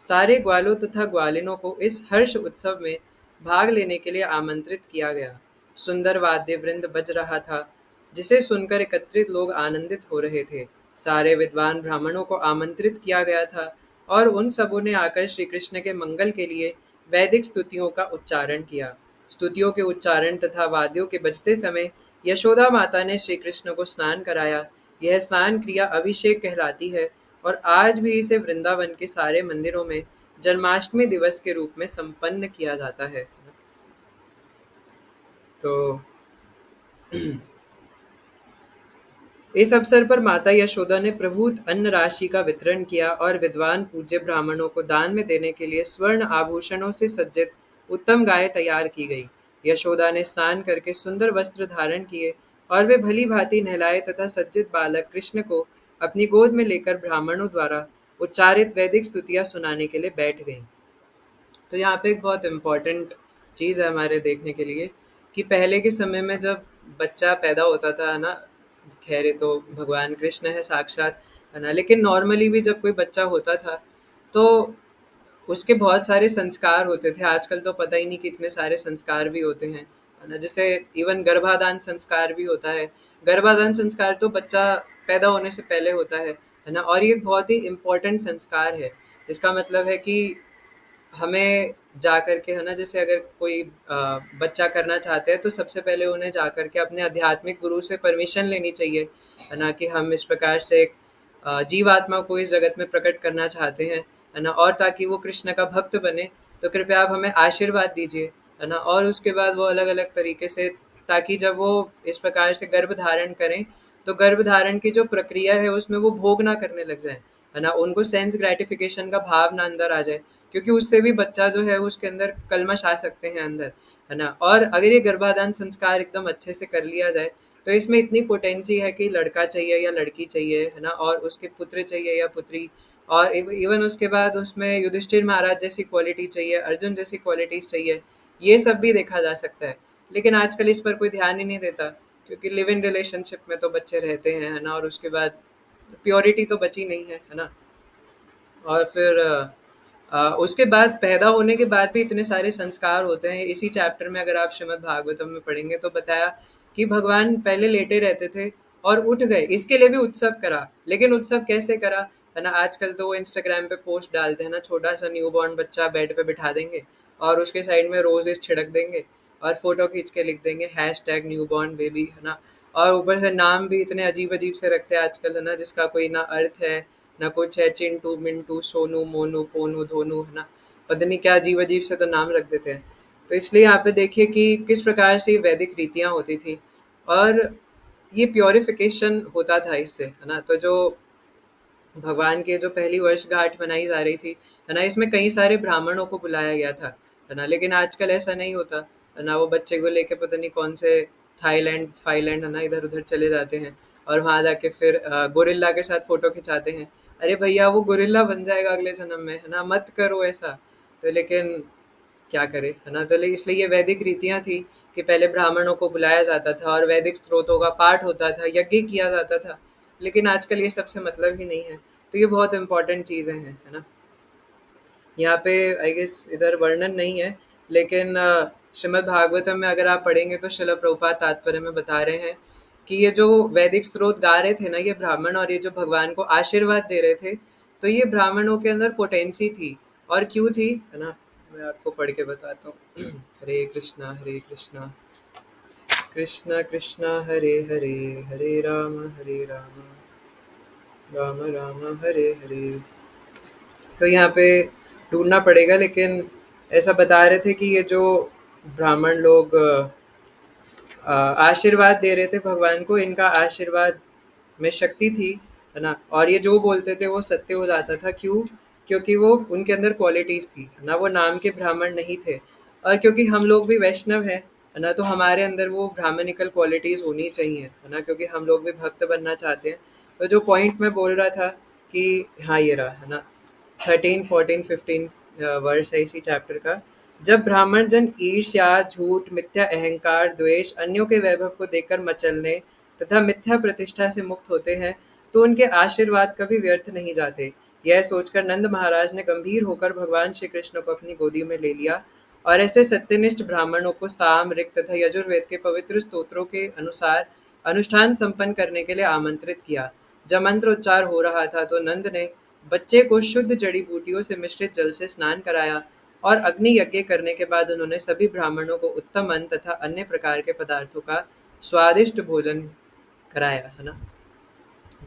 सारे ग्वालों तथा ग्वालिनों को इस हर्ष उत्सव में भाग लेने के लिए आमंत्रित किया गया। सुंदर वाद्य वृंद बज रहा था, जिसे सुनकर एकत्रित लोग आनंदित हो रहे थे। सारे विद्वान ब्राह्मणों को आमंत्रित किया गया था और उन सबों ने आकर श्री कृष्ण के मंगल के लिए वैदिक स्तुतियों का उच्चारण किया। स्तुतियों के उच्चारण तथा वाद्यों के बजते समय यशोदा माता ने श्री कृष्ण को स्नान कराया। यह स्नान क्रिया अभिषेक कहलाती है और आज भी इसे वृंदावन के सारे मंदिरों में जन्माष्टमी दिवस के रूप में संपन्न किया जाता है। तो इस अवसर पर माता यशोदा ने प्रभुत अन्न राशि का वितरण किया और विद्वान पूज्य ब्राह्मणों को दान में देने के लिए स्वर्ण आभूषणों से सज्जित उत्तम गाय तैयार की गई। यशोदा ने स्नान करके सुंदर वस्त्र धारण किए और वे भली भांति नहलाए तथा सज्जित बालक कृष्ण को अपनी गोद में लेकर ब्राह्मणों द्वारा उच्चारित वैदिक स्तुतियां सुनाने के लिए बैठ गईं। तो यहाँ पे एक बहुत इम्पोर्टेंट चीज़ है हमारे देखने के लिए कि पहले के समय में जब बच्चा पैदा होता था, है ना, खैर ये तो भगवान कृष्ण है साक्षात, है ना, लेकिन नॉर्मली भी जब कोई बच्चा होता था तो उसके बहुत सारे संस्कार होते थे। आजकल तो पता ही नहीं कितने सारे संस्कार भी होते हैं, है ना। जैसे इवन गर्भाधान संस्कार भी होता है। गर्भाधान संस्कार तो बच्चा पैदा होने से पहले होता है ना, और ये बहुत ही इम्पोर्टेंट संस्कार है। इसका मतलब है कि हमें जा कर के, है ना, जैसे अगर कोई बच्चा करना चाहते हैं तो सबसे पहले उन्हें जा कर के अपने आध्यात्मिक गुरु से परमिशन लेनी चाहिए, है ना, कि हम इस प्रकार से एक जीवात्मा को इस जगत में प्रकट करना चाहते हैं, है ना, और ताकि वो कृष्ण का भक्त बने तो कृपया आप हमें आशीर्वाद दीजिए, है ना। और उसके बाद वो अलग अलग तरीके से, ताकि जब वो इस प्रकार से गर्भ धारण करें तो गर्भ धारण की जो प्रक्रिया है उसमें वो भोग ना करने लग जाए, है ना, उनको सेंस ग्रेटिफिकेशन का भाव ना अंदर आ जाए, क्योंकि उससे भी बच्चा जो है उसके अंदर कलमश आ सकते हैं अंदर, है ना। और अगर ये गर्भाधान संस्कार एकदम अच्छे से कर लिया जाए तो इसमें इतनी पोटेंसी है कि लड़का चाहिए या लड़की चाहिए, है ना, और उसके पुत्र चाहिए या पुत्री, और इवन उसके बाद उसमें युधिष्ठिर महाराज जैसी क्वालिटी चाहिए, अर्जुन जैसी क्वालिटीज चाहिए, ये सब भी देखा जा सकता है। लेकिन आजकल इस पर कोई ध्यान ही नहीं देता, क्योंकि लिव इन रिलेशनशिप में तो बच्चे रहते हैं, है ना, और उसके बाद प्योरिटी तो बची नहीं है ना। और फिर उसके बाद पैदा होने के बाद भी इतने सारे संस्कार होते हैं। इसी चैप्टर में अगर आप श्रीमद् भागवतम में पढ़ेंगे तो बताया कि भगवान पहले लेटे रहते थे और उठ गए, इसके लिए भी उत्सव करा। लेकिन उत्सव कैसे करा, है ना, आजकल तो वो इंस्टाग्राम पे पोस्ट डालते हैं ना, छोटा सा न्यू बॉर्न बच्चा बेड पे बिठा देंगे और उसके साइड में रोजेस छिड़क देंगे और फोटो खींच के लिख देंगे हैशटैग न्यू बॉर्न बेबी, है ना। और ऊपर से नाम भी इतने अजीब अजीब से रखते हैं आजकल, है ना, जिसका कोई ना अर्थ है ना कुछ है। चिंटू, मिंटू, सोनू, मोनू, पोनू, धोनू, है ना, पता नहीं क्या अजीब अजीब से तो नाम रख देते हैं। तो इसलिए यहाँ पे देखिए कि किस प्रकार से ये वैदिक रीतियाँ होती थी और ये प्योरिफिकेशन होता था इससे, है ना। तो जो भगवान के जो पहली वर्षगांठ मनाई जा रही थी, है ना, इसमें कई सारे ब्राह्मणों को बुलाया गया था, है ना। लेकिन आजकल ऐसा नहीं होता, है ना। वो बच्चे को लेके पता नहीं कौन से थाईलैंड फाइलैंड, है ना, इधर उधर चले जाते हैं और वहाँ जाके फिर गोरिल्ला के साथ फोटो खिंचाते हैं। अरे भैया वो गोरिल्ला बन जाएगा अगले जन्म में, है ना, मत करो ऐसा। तो लेकिन क्या करे, है ना। तो इसलिए ये वैदिक रीतियाँ थी कि पहले ब्राह्मणों को बुलाया जाता था और वैदिक स्त्रोतों का पाठ होता था, यज्ञ किया जाता था। लेकिन आजकल ये सबसे मतलब ही नहीं है। तो ये बहुत इंपॉर्टेंट चीज़ें हैं, है ना। यहाँ पे आई गेस इधर वर्णन नहीं है, लेकिन श्रीमद् भागवतम में अगर आप पढ़ेंगे तो श्रील प्रभुपाद तात्पर्य में बता रहे हैं कि ये जो वैदिक स्त्रोत गा रहे थे ना ये ब्राह्मण, और ये जो भगवान को आशीर्वाद दे रहे थे, तो ये ब्राह्मणों के अंदर पोटेंसी थी। और क्यों थी, है ना, मैं आपको पढ़ के बताता हूँ। हरे कृष्णा हरे कृष्णा। कृष्ण कृष्ण हरे हरे, हरे राम राम राम हरे हरे। तो यहाँ पे ढूँढना पड़ेगा, लेकिन ऐसा बता रहे थे कि ये जो ब्राह्मण लोग आशीर्वाद दे रहे थे भगवान को, इनका आशीर्वाद में शक्ति थी, है ना? और ये जो बोलते थे वो सत्य हो जाता था। क्यों? क्योंकि वो उनके अंदर क्वालिटीज़ थी, है ना? वो नाम के ब्राह्मण नहीं थे। और क्योंकि हम लोग भी वैष्णव हैं, है ना? तो हमारे अंदर वो ब्राह्मणिकल क्वालिटीज़ होनी चाहिए, है ना? क्योंकि हम लोग भी भक्त बनना चाहते हैं। तो जो पॉइंट मैं बोल रहा था कि हाँ, ये रहा, है ना? 13, 14, 15 वर्ष है इसी चैप्टर का। जब ब्राह्मण जन ईर्ष्या, झूठ, मिथ्या अहंकार, द्वेष, अन्यों के वैभव को देखकर मचलने तथा मिथ्या प्रतिष्ठा से मुक्त होते हैं, तो उनके आशीर्वाद कभी व्यर्थ नहीं जाते। यह सोचकर नंद महाराज ने गंभीर होकर भगवान श्री कृष्ण को अपनी गोदी में ले लिया और ऐसे सत्यनिष्ठ ब्राह्मणों को साम, ऋक तथा यजुर्वेद के पवित्र स्तोत्रों के अनुसार अनुष्ठान संपन्न करने के लिए आमंत्रित किया। जब मंत्रोच्चार हो रहा था तो नंद ने बच्चे को शुद्ध जड़ी बूटियों से मिश्रित जल से स्नान कराया और अग्नि यज्ञ करने के बाद उन्होंने सभी ब्राह्मणों को उत्तम अन्न तथा अन्य प्रकार के पदार्थों का स्वादिष्ट भोजन कराया, है ना?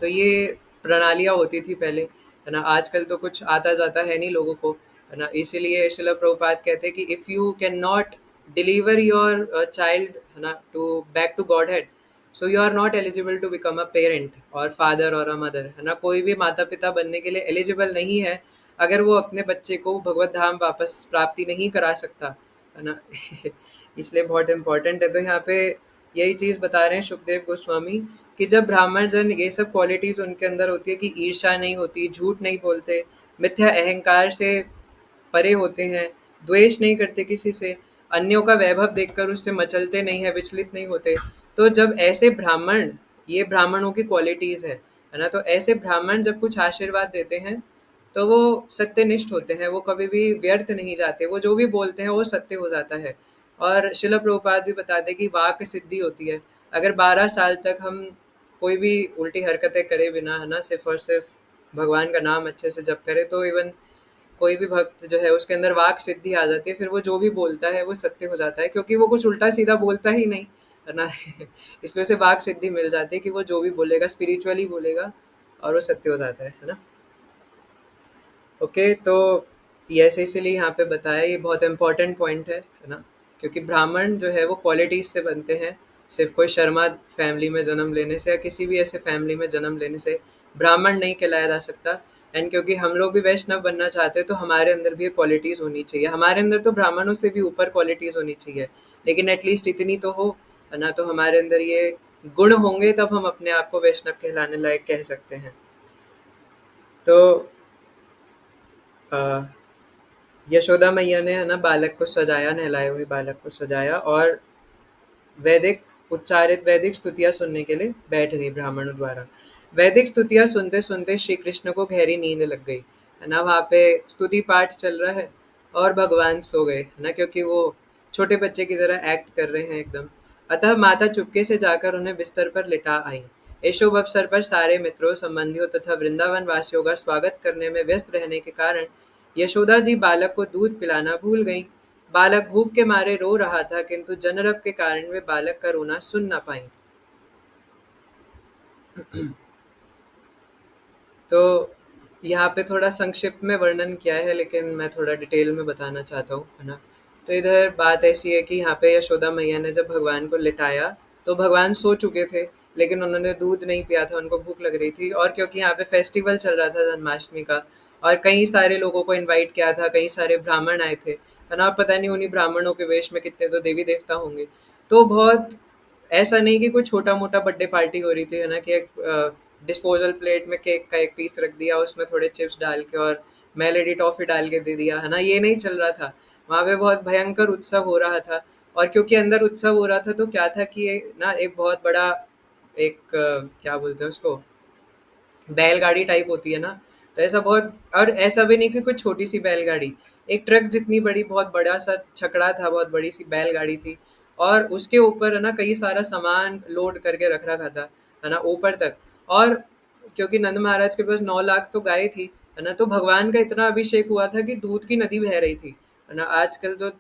तो ये प्रणालियाँ होती थी पहले, है ना? आजकल तो कुछ आता जाता है नहीं लोगों को, है ना? इसीलिए श्रील प्रभुपाद कहते हैं कि if you can not deliver your child, है ना, to back to Godhead, so you are not eligible to become a parent और फादर और अ मदर, है ना? कोई भी माता पिता बनने के लिए एलिजिबल नहीं है अगर वो अपने बच्चे को भगवत धाम वापस प्राप्ति नहीं करा सकता, है ना? इसलिए बहुत इम्पोर्टेंट है। तो यहाँ पे यही चीज़ बता रहे हैं सुखदेव गोस्वामी कि जब ब्राह्मण जन ये सब क्वालिटीज़ उनके अंदर होती है कि ईर्ष्या नहीं होती, झूठ नहीं बोलते, मिथ्या अहंकार से परे होते हैं, द्वेष नहीं करते किसी से, अन्यों का वैभव देखकर उससे मचलते नहीं है, विचलित नहीं होते। तो जब ऐसे ब्राह्मण, ये ब्राह्मणों की क्वालिटीज़ है ना? तो ऐसे ब्राह्मण जब कुछ आशीर्वाद देते हैं, तो वो सत्यनिष्ठ होते हैं, वो कभी भी व्यर्थ नहीं जाते, वो जो भी बोलते हैं वो सत्य हो जाता है। और शिला प्रभुपाद भी बताते हैं कि वाक सिद्धि होती है। अगर 12 साल तक हम कोई भी उल्टी हरकतें करे बिना, है ना, सिर्फ़ और सिर्फ़ भगवान का नाम अच्छे से जप करे, तो इवन कोई भी भक्त जो है उसके अंदर वाक सिद्धि आ जाती है, फिर वो जो भी बोलता है वो सत्य हो जाता है, क्योंकि वो कुछ उल्टा-सीधा बोलता ही नहीं, है ना? इसमें उसे वाक सिद्धि मिल जाती है कि वो जो भी बोलेगा स्पिरिचुअली बोलेगा और वो सत्य हो जाता है ना? ओके, तो ये ऐसे इसीलिए यहाँ पे बताया, ये बहुत इम्पोर्टेंट पॉइंट है ना? क्योंकि ब्राह्मण जो है वो क्वालिटीज़ से बनते हैं, सिर्फ़ कोई शर्मा फैमिली में जन्म लेने से या किसी भी ऐसे फैमिली में जन्म लेने से ब्राह्मण नहीं कहलाया जा सकता। एंड क्योंकि हम लोग भी वैष्णव बनना चाहते हैं, तो हमारे अंदर भी ये क्वालिटीज़ होनी चाहिए। हमारे अंदर तो ब्राह्मणों से भी ऊपर क्वालिटीज़ होनी चाहिए, लेकिन एटलीस्ट इतनी तो हो, है ना? तो हमारे अंदर ये गुण होंगे तब हम अपने आप को वैष्णव कहलाने लायक कह सकते हैं। तो अ यशोदा मैया ने, है ना, बालक को सजाया, नहलाए हुए बालक को सजाया और वैदिक उच्चारित वैदिक स्तुतियाँ सुनने के लिए बैठ गई ब्राह्मणों द्वारा। वैदिक स्तुतियाँ सुनते-सुनते श्री कृष्ण को गहरी नींद लग गई, है ना? वहाँ पे स्तुति पाठ चल रहा है और भगवान सो गए, है ना? क्योंकि वो छोटे बच्चे की तरह एक्ट कर रहे हैं एकदम। अतः माता चुपके से जाकर उन्हें बिस्तर पर लिटा आईं। इस शुभ अवसर पर सारे मित्रों, संबंधियों तथा वृंदावन वासियों का स्वागत करने में व्यस्त रहने के कारण यशोदा जी बालक को दूध पिलाना भूल गईं। बालक भूख के मारे रो रहा था, किंतु जनरव के कारण वे बालक का रोना सुन न पाईं। तो यहाँ पे थोड़ा संक्षिप्त में वर्णन किया है, लेकिन मैं थोड़ा डिटेल में बताना चाहता हूँ, है ना? तो इधर बात ऐसी है कि यहाँ पे यशोदा मैया ने जब भगवान को लिटाया, तो भगवान सो चुके थे, लेकिन उन्होंने दूध नहीं पिया था, उनको भूख लग रही थी। और क्योंकि यहाँ पे फेस्टिवल चल रहा था जन्माष्टमी का, और कई सारे लोगों को इनवाइट किया था, कई सारे ब्राह्मण आए थे, है ना? और पता नहीं उन्हीं ब्राह्मणों के वेश में कितने तो देवी देवता होंगे। तो बहुत ऐसा नहीं कि कोई छोटा-मोटा बर्थडे पार्टी हो रही थी, है ना? कि एक डिस्पोज़ल प्लेट में केक का एक पीस रख दिया, उसमें थोड़े चिप्स डाल के और मेलेडी टॉफ़ी डाल के दे दिया, है ना? ये नहीं चल रहा था। वहाँ पे बहुत भयंकर उत्सव हो रहा था, और क्योंकि अंदर उत्सव हो रहा था, तो क्या था कि ये ना एक बहुत बड़ा एक क्या बोलते हैं उसको, बैलगाड़ी टाइप होती है ना, तो ऐसा बहुत, और ऐसा भी नहीं कि कोई छोटी-सी बैलगाड़ी, एक ट्रक जितनी बड़ी बहुत बड़ा-सा छकड़ा था, बहुत बड़ी-सी बैलगाड़ी थी, और उसके ऊपर है ना कई सारा सामान लोड करके रख रखा था, है ना, ऊपर तक। और क्योंकि नंद महाराज के पास 9 लाख तो गाय थी, है ना, तो भगवान का इतना अभिषेक हुआ था कि दूध की नदी बह रही थी, है ना। आजकल तो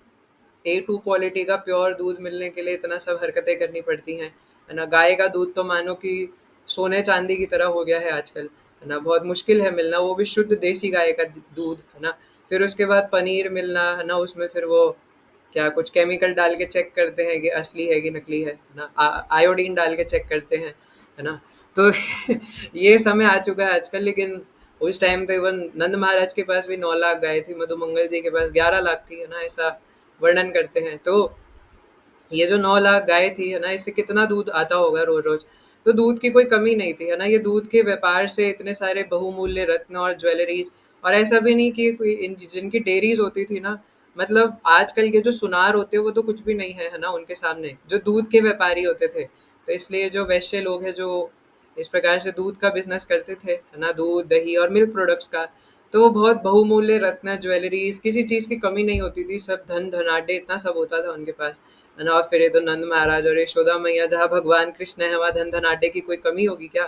A2 क्वालिटी का प्योर दूध मिलने के लिए इतना सब हरकतें करनी पड़ती हैं, है ना? गाय का दूध तो मानो कि सोने चांदी की तरह हो गया है आजकल, है ना? बहुत मुश्किल है मिलना, वो भी शुद्ध देसी गाय का दूध, है ना? फिर उसके बाद पनीर मिलना, है ना? उसमें फिर वो क्या कुछ केमिकल डाल के चेक करते हैं कि असली है कि नकली है ना? आयोडीन डाल के चेक करते हैं, है ना? तो ये समय आ चुका है आजकल, लेकिन उस टाइम तो इवन नंद महाराज के पास भी 9 लाख गाय थी, मधुमंगल जी के पास 11 लाख थी, है ना? ऐसा वर्णन करते हैं। तो ये जो 9 लाख गाय थी, है ना? इससे कितना दूध आता होगा रोज रोज। तो दूध की कोई कमी नहीं थी, है ना? ये दूध के व्यापार से इतने सारे बहुमूल्य रत्न और ज्वेलरीज, और ऐसा भी नहीं कि कोई जिनकी डेयरीज होती थी ना, मतलब आजकल के जो सुनार होते हैं वो तो कुछ भी नहीं है, है ना? उनके सामने जो दूध के व्यापारी होते थे। तो इसलिए जो वैश्य लोग हैं जो इस प्रकार से दूध का बिजनेस करते थे, है ना? दूध दही और मिल्क प्रोडक्ट्स का, तो बहुत बहुमूल्य रत्न ज्वेलरीज, किसी चीज की कमी नहीं होती थी, सब धन धनाढ्य इतना सब होता था उनके पास, है ना? और फिर ये तो नंद महाराज और यशोदा मैया, जहाँ भगवान कृष्ण है वहाँ धन धनाटे की कोई कमी होगी क्या?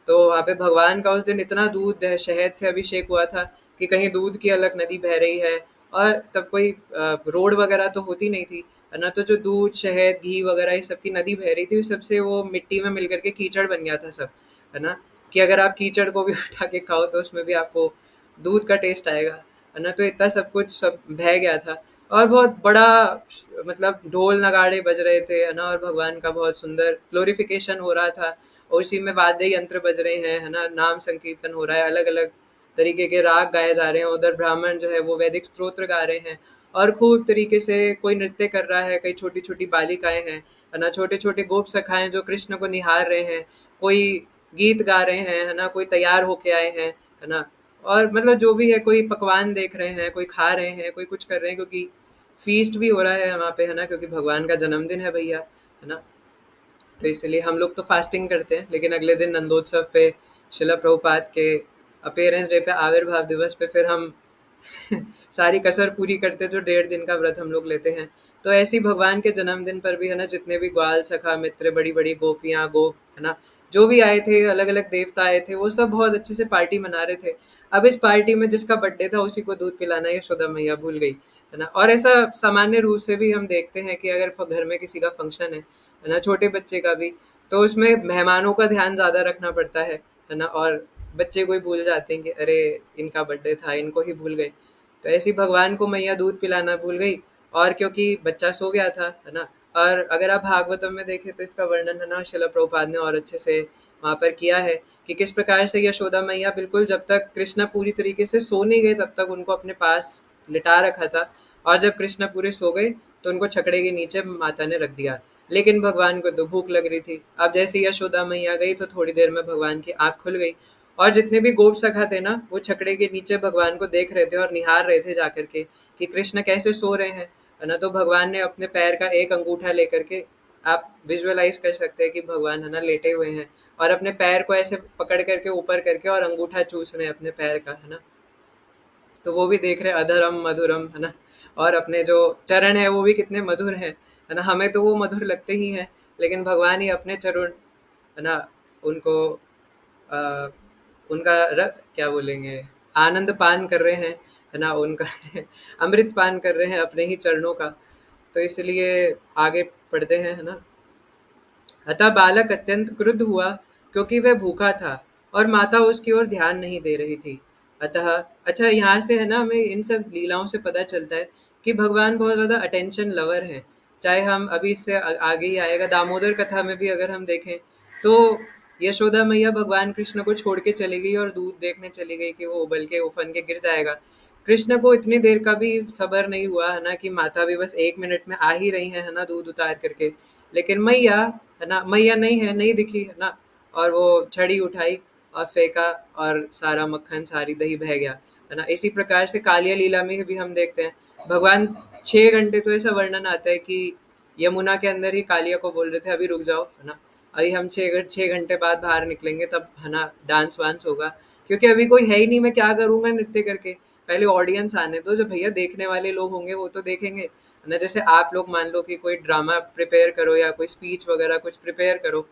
तो वहाँ पे भगवान का उस दिन इतना दूध शहद से अभिषेक हुआ था कि कहीं दूध की अलग नदी बह रही है, और तब कोई रोड वगैरह तो होती नहीं थी, है ना? तो जो दूध शहद घी वगैरह इस सब की नदी बह रही थी, उस सबसे वो मिट्टी में मिल करके कीचड़ बन गया था सब, है ना? कि अगर आप कीचड़ को भी उठा के खाओ तो उसमें भी आपको दूध का टेस्ट आएगा, है ना? तो इतना सब कुछ सब बह गया था, और बहुत बड़ा मतलब ढोल नगाड़े बज रहे थे, है ना? और भगवान का बहुत सुंदर ग्लोरिफिकेशन हो रहा था, और उसी में वाद्य यंत्र बज रहे हैं, है ना? नाम संकीर्तन हो रहा है, अलग अलग तरीके के राग गाए जा रहे हैं, उधर ब्राह्मण जो है वो वैदिक स्तोत्र गा रहे हैं, और खूब तरीके से कोई नृत्य कर रहा है, कई छोटी छोटी बालिकाएं हैं, है ना? छोटे छोटे गोप सखाएं जो कृष्ण को निहार रहे हैं, कोई गीत गा रहे हैं, है ना? कोई तैयार होके आए हैं, है ना? और मतलब जो भी है, कोई पकवान देख रहे हैं, कोई खा रहे हैं, कोई कुछ कर रहे हैं, क्योंकि फीस्ट भी हो रहा है वहाँ पे, है ना? क्योंकि भगवान का जन्मदिन है भैया, है ना? तो इसलिए हम लोग तो फास्टिंग करते हैं, लेकिन अगले दिन नंदोत्सव पे, शिला प्रभुपाद के अपीयरेंस डे पे, आविर्भाव दिवस पे, फिर हम सारी कसर पूरी करते, जो 1.5 दिन का व्रत हम लोग लेते हैं। तो ऐसे ही भगवान के जन्मदिन पर भी, है ना, जितने भी ग्वाल सखा मित्र, बड़ी बड़ी गोपियाँ गोप, है ना, जो भी आए थे, अलग अलग देवता आए थे, वो सब बहुत अच्छे से पार्टी मना रहे थे। अब इस पार्टी में जिसका बर्थडे था उसी को दूध पिलाना यशोदा मैया भूल गई, है ना? और ऐसा सामान्य रूप से भी हम देखते हैं कि अगर घर में किसी का फंक्शन है ना, छोटे बच्चे का भी, तो उसमें मेहमानों का ध्यान ज़्यादा रखना पड़ता है ना? और बच्चे को ही भूल जाते हैं कि अरे इनका बर्थडे था, इनको ही भूल गए। तो ऐसे ही भगवान को मैया दूध पिलाना भूल गई, और क्योंकि बच्चा सो गया था, है ना? और अगर आप भागवतम में देखें तो इसका वर्णन, है ना, शिला प्रभुपाद ने और अच्छे से वहाँ पर किया है कि किस प्रकार से यशोदा मैया बिल्कुल जब तक कृष्ण पूरी तरीके से सो नहीं गए तब तक उनको अपने पास लिटा रखा था, और जब कृष्ण पूरे सो गए तो उनको छकड़े के नीचे माता ने रख दिया। लेकिन भगवान को तो भूख लग रही थी। अब जैसे ही यशोदा मैया गई तो थोड़ी देर में भगवान की आँख खुल गई, और जितने भी गोप सखा थे ना, वो छकड़े के नीचे भगवान को देख रहे थे और निहार रहे थे जाकर के कि कृष्ण कैसे सो रहे हैं, है ना? तो भगवान ने अपने पैर का एक अंगूठा लेकर के, आप विजुअलाइज कर सकते हैं कि भगवान, है ना, लेटे हुए हैं, और अपने पैर को ऐसे पकड़ करके ऊपर करके और अंगूठा चूस रहे हैं अपने पैर का, है ना? तो वो भी देख रहे अधरम मधुरम, है ना? और अपने जो चरण है वो भी कितने मधुर हैं, है ना? हमें तो वो मधुर लगते ही हैं, लेकिन भगवान ही अपने चरण, है ना, उनको अ, उनका क्या बोलेंगे, आनंद पान कर रहे हैं, है ना? उनका अमृत पान कर रहे हैं अपने ही चरणों का। तो इसलिए आगे पढ़ते हैं, है ना? अतः बालक अत्यंत क्रुद्ध हुआ क्योंकि वह भूखा था और माता उसकी ओर ध्यान नहीं दे रही थी। अतः अच्छा, यहाँ से, है ना, हमें इन सब लीलाओं से पता चलता है कि भगवान बहुत ज़्यादा अटेंशन लवर हैं। चाहे हम अभी इससे आगे ही आएगा, दामोदर कथा में भी अगर हम देखें तो यशोदा मैया भगवान कृष्ण को छोड़ के चली गई और दूध देखने चली गई कि वो उबल के उफन के गिर जाएगा। कृष्ण को इतनी देर का भी सब्र नहीं हुआ, है ना, कि माता भी बस 1 मिनट में आ ही रही है ना, दूध उतार करके। लेकिन मैया, है ना, मैया नहीं है, नहीं दिखी, है ना? और वो छड़ी उठाई और फेंका, और सारा मक्खन सारी दही बह गया, है ना? इसी प्रकार से कालिया लीला में भी हम देखते हैं भगवान 6 घंटे, तो ऐसा वर्णन आता है कि यमुना के अंदर ही कालिया को बोल रहे थे अभी रुक जाओ, है ना? अभी हम 6 घंटे बाद बाहर निकलेंगे तब, है ना, डांस वांस होगा, क्योंकि अभी कोई है ही नहीं, मैं क्या करूँगा नृत्य करके, पहले ऑडियंस आने दो, जब भैया देखने वाले लोग होंगे वो तो देखेंगे, है ना? जैसे आप लोग मान लो कि कोई ड्रामा प्रिपेयर करो या कोई स्पीच वगैरह कुछ प्रिपेयर करो,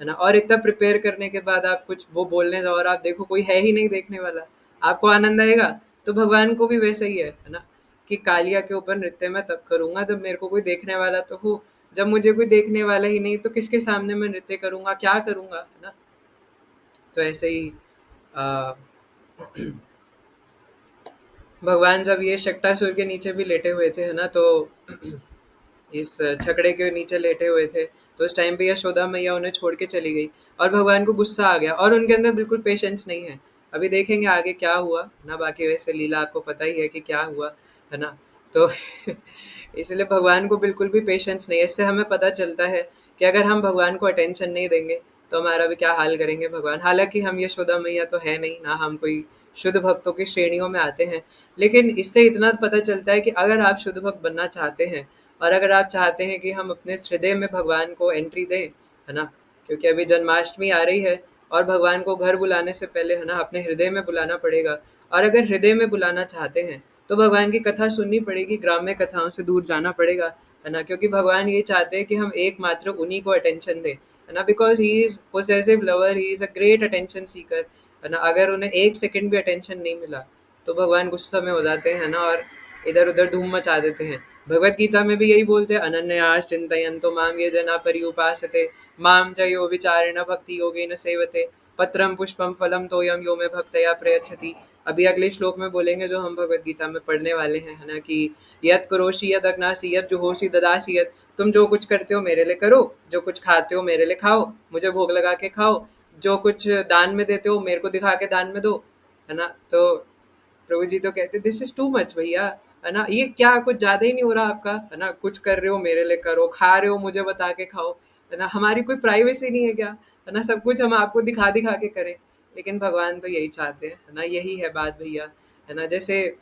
है ना? और इतना प्रिपेयर करने के बाद आप कुछ वो बोलने जाओ और आप देखो कोई है ही नहीं देखने वाला, आपको आनंद आएगा? तो भगवान को भी वैसा ही है ना? कि कालिया के ऊपर नृत्य मैं तब करूँगा जब मेरे को कोई देखने वाला तो हो। जब मुझे कोई देखने वाला ही नहीं तो किसके सामने मैं नृत्य करूँगा, क्या करूँगा, है ना? तो ऐसे ही अ, भगवान जब ये शक्टासुर के नीचे भी लेटे हुए थे, है ना? तो इस छकड़े के नीचे लेटे हुए थे, तो उस टाइम पे यशोदा मैया उन्हें छोड़ के चली गई और भगवान को गुस्सा आ गया और उनके अंदर बिल्कुल पेशेंस नहीं है। अभी देखेंगे आगे क्या हुआ ना, बाकी वैसे लीला आपको पता ही है कि क्या हुआ, है ना? तो इसलिए भगवान को बिल्कुल भी पेशेंस नहीं है। इससे हमें पता चलता है कि अगर हम भगवान को अटेंशन नहीं देंगे तो हमारा भी क्या हाल करेंगे भगवान। हालांकि हम यशोदा मैया तो है नहीं ना, हम कोई शुद्ध भक्तों की श्रेणियों में आते हैं, लेकिन इससे इतना पता चलता है कि अगर आप शुद्ध भक्त बनना चाहते हैं और अगर आप चाहते हैं कि हम अपने हृदय में भगवान को एंट्री दें, है ना? क्योंकि अभी जन्माष्टमी आ रही है और भगवान को घर बुलाने से पहले, है ना, अपने हृदय में बुलाना पड़ेगा। और अगर हृदय में बुलाना चाहते हैं तो भगवान की कथा सुननी पड़ेगी, ग्राम्य कथाओं से दूर जाना पड़ेगा, है ना? क्योंकि भगवान ये चाहते हैं कि हम एकमात्र उन्हीं को अटेंशन दें, है ना? Because he is possessive lover, he is a great attention seeker, है ना? अगर उन्हें एक सेकंड भी अटेंशन नहीं मिला तो भगवान गुस्सा में हो जाते हैं, है ना? और इधर उधर धूम मचा देते हैं। भगवत गीता में भी यही बोलते हैं, अनन्यास चिंतयन्तो माम ये जना पर्युपासते माम च यो विचारेण भक्ति योगेन सेवते पत्रम पुष्पम फलम तोयम यो में भक्तया प्रयच्छति। अभी अगले श्लोक में बोलेंगे जो हम भगवत गीता में पढ़ने वाले हैं, है ना? कि यत करोषि यद अग्नासी यद जुहोषि ददासी यत, तुम जो कुछ करते हो मेरे लिए करो, जो कुछ खाते हो मेरे लिए खाओ, मुझे भोग लगा के खाओ, जो कुछ दान में देते हो मेरे को दिखा के दान में दो, है ना? तो प्रभु जी तो कहते दिस इज टू मच भैया, है ना? ये क्या कुछ ज्यादा ही नहीं हो रहा आपका, है ना? कुछ कर रहे हो मेरे लिए करो, खा रहे हो मुझे बता के खाओ, है ना? हमारी कोई प्राइवेसी नहीं है क्या, है ना? सब कुछ हम आपको दिखा दिखा के करें। लेकिन भगवान तो यही चाहते हैं, है ना? यही है बात भैया, है ना? जैसे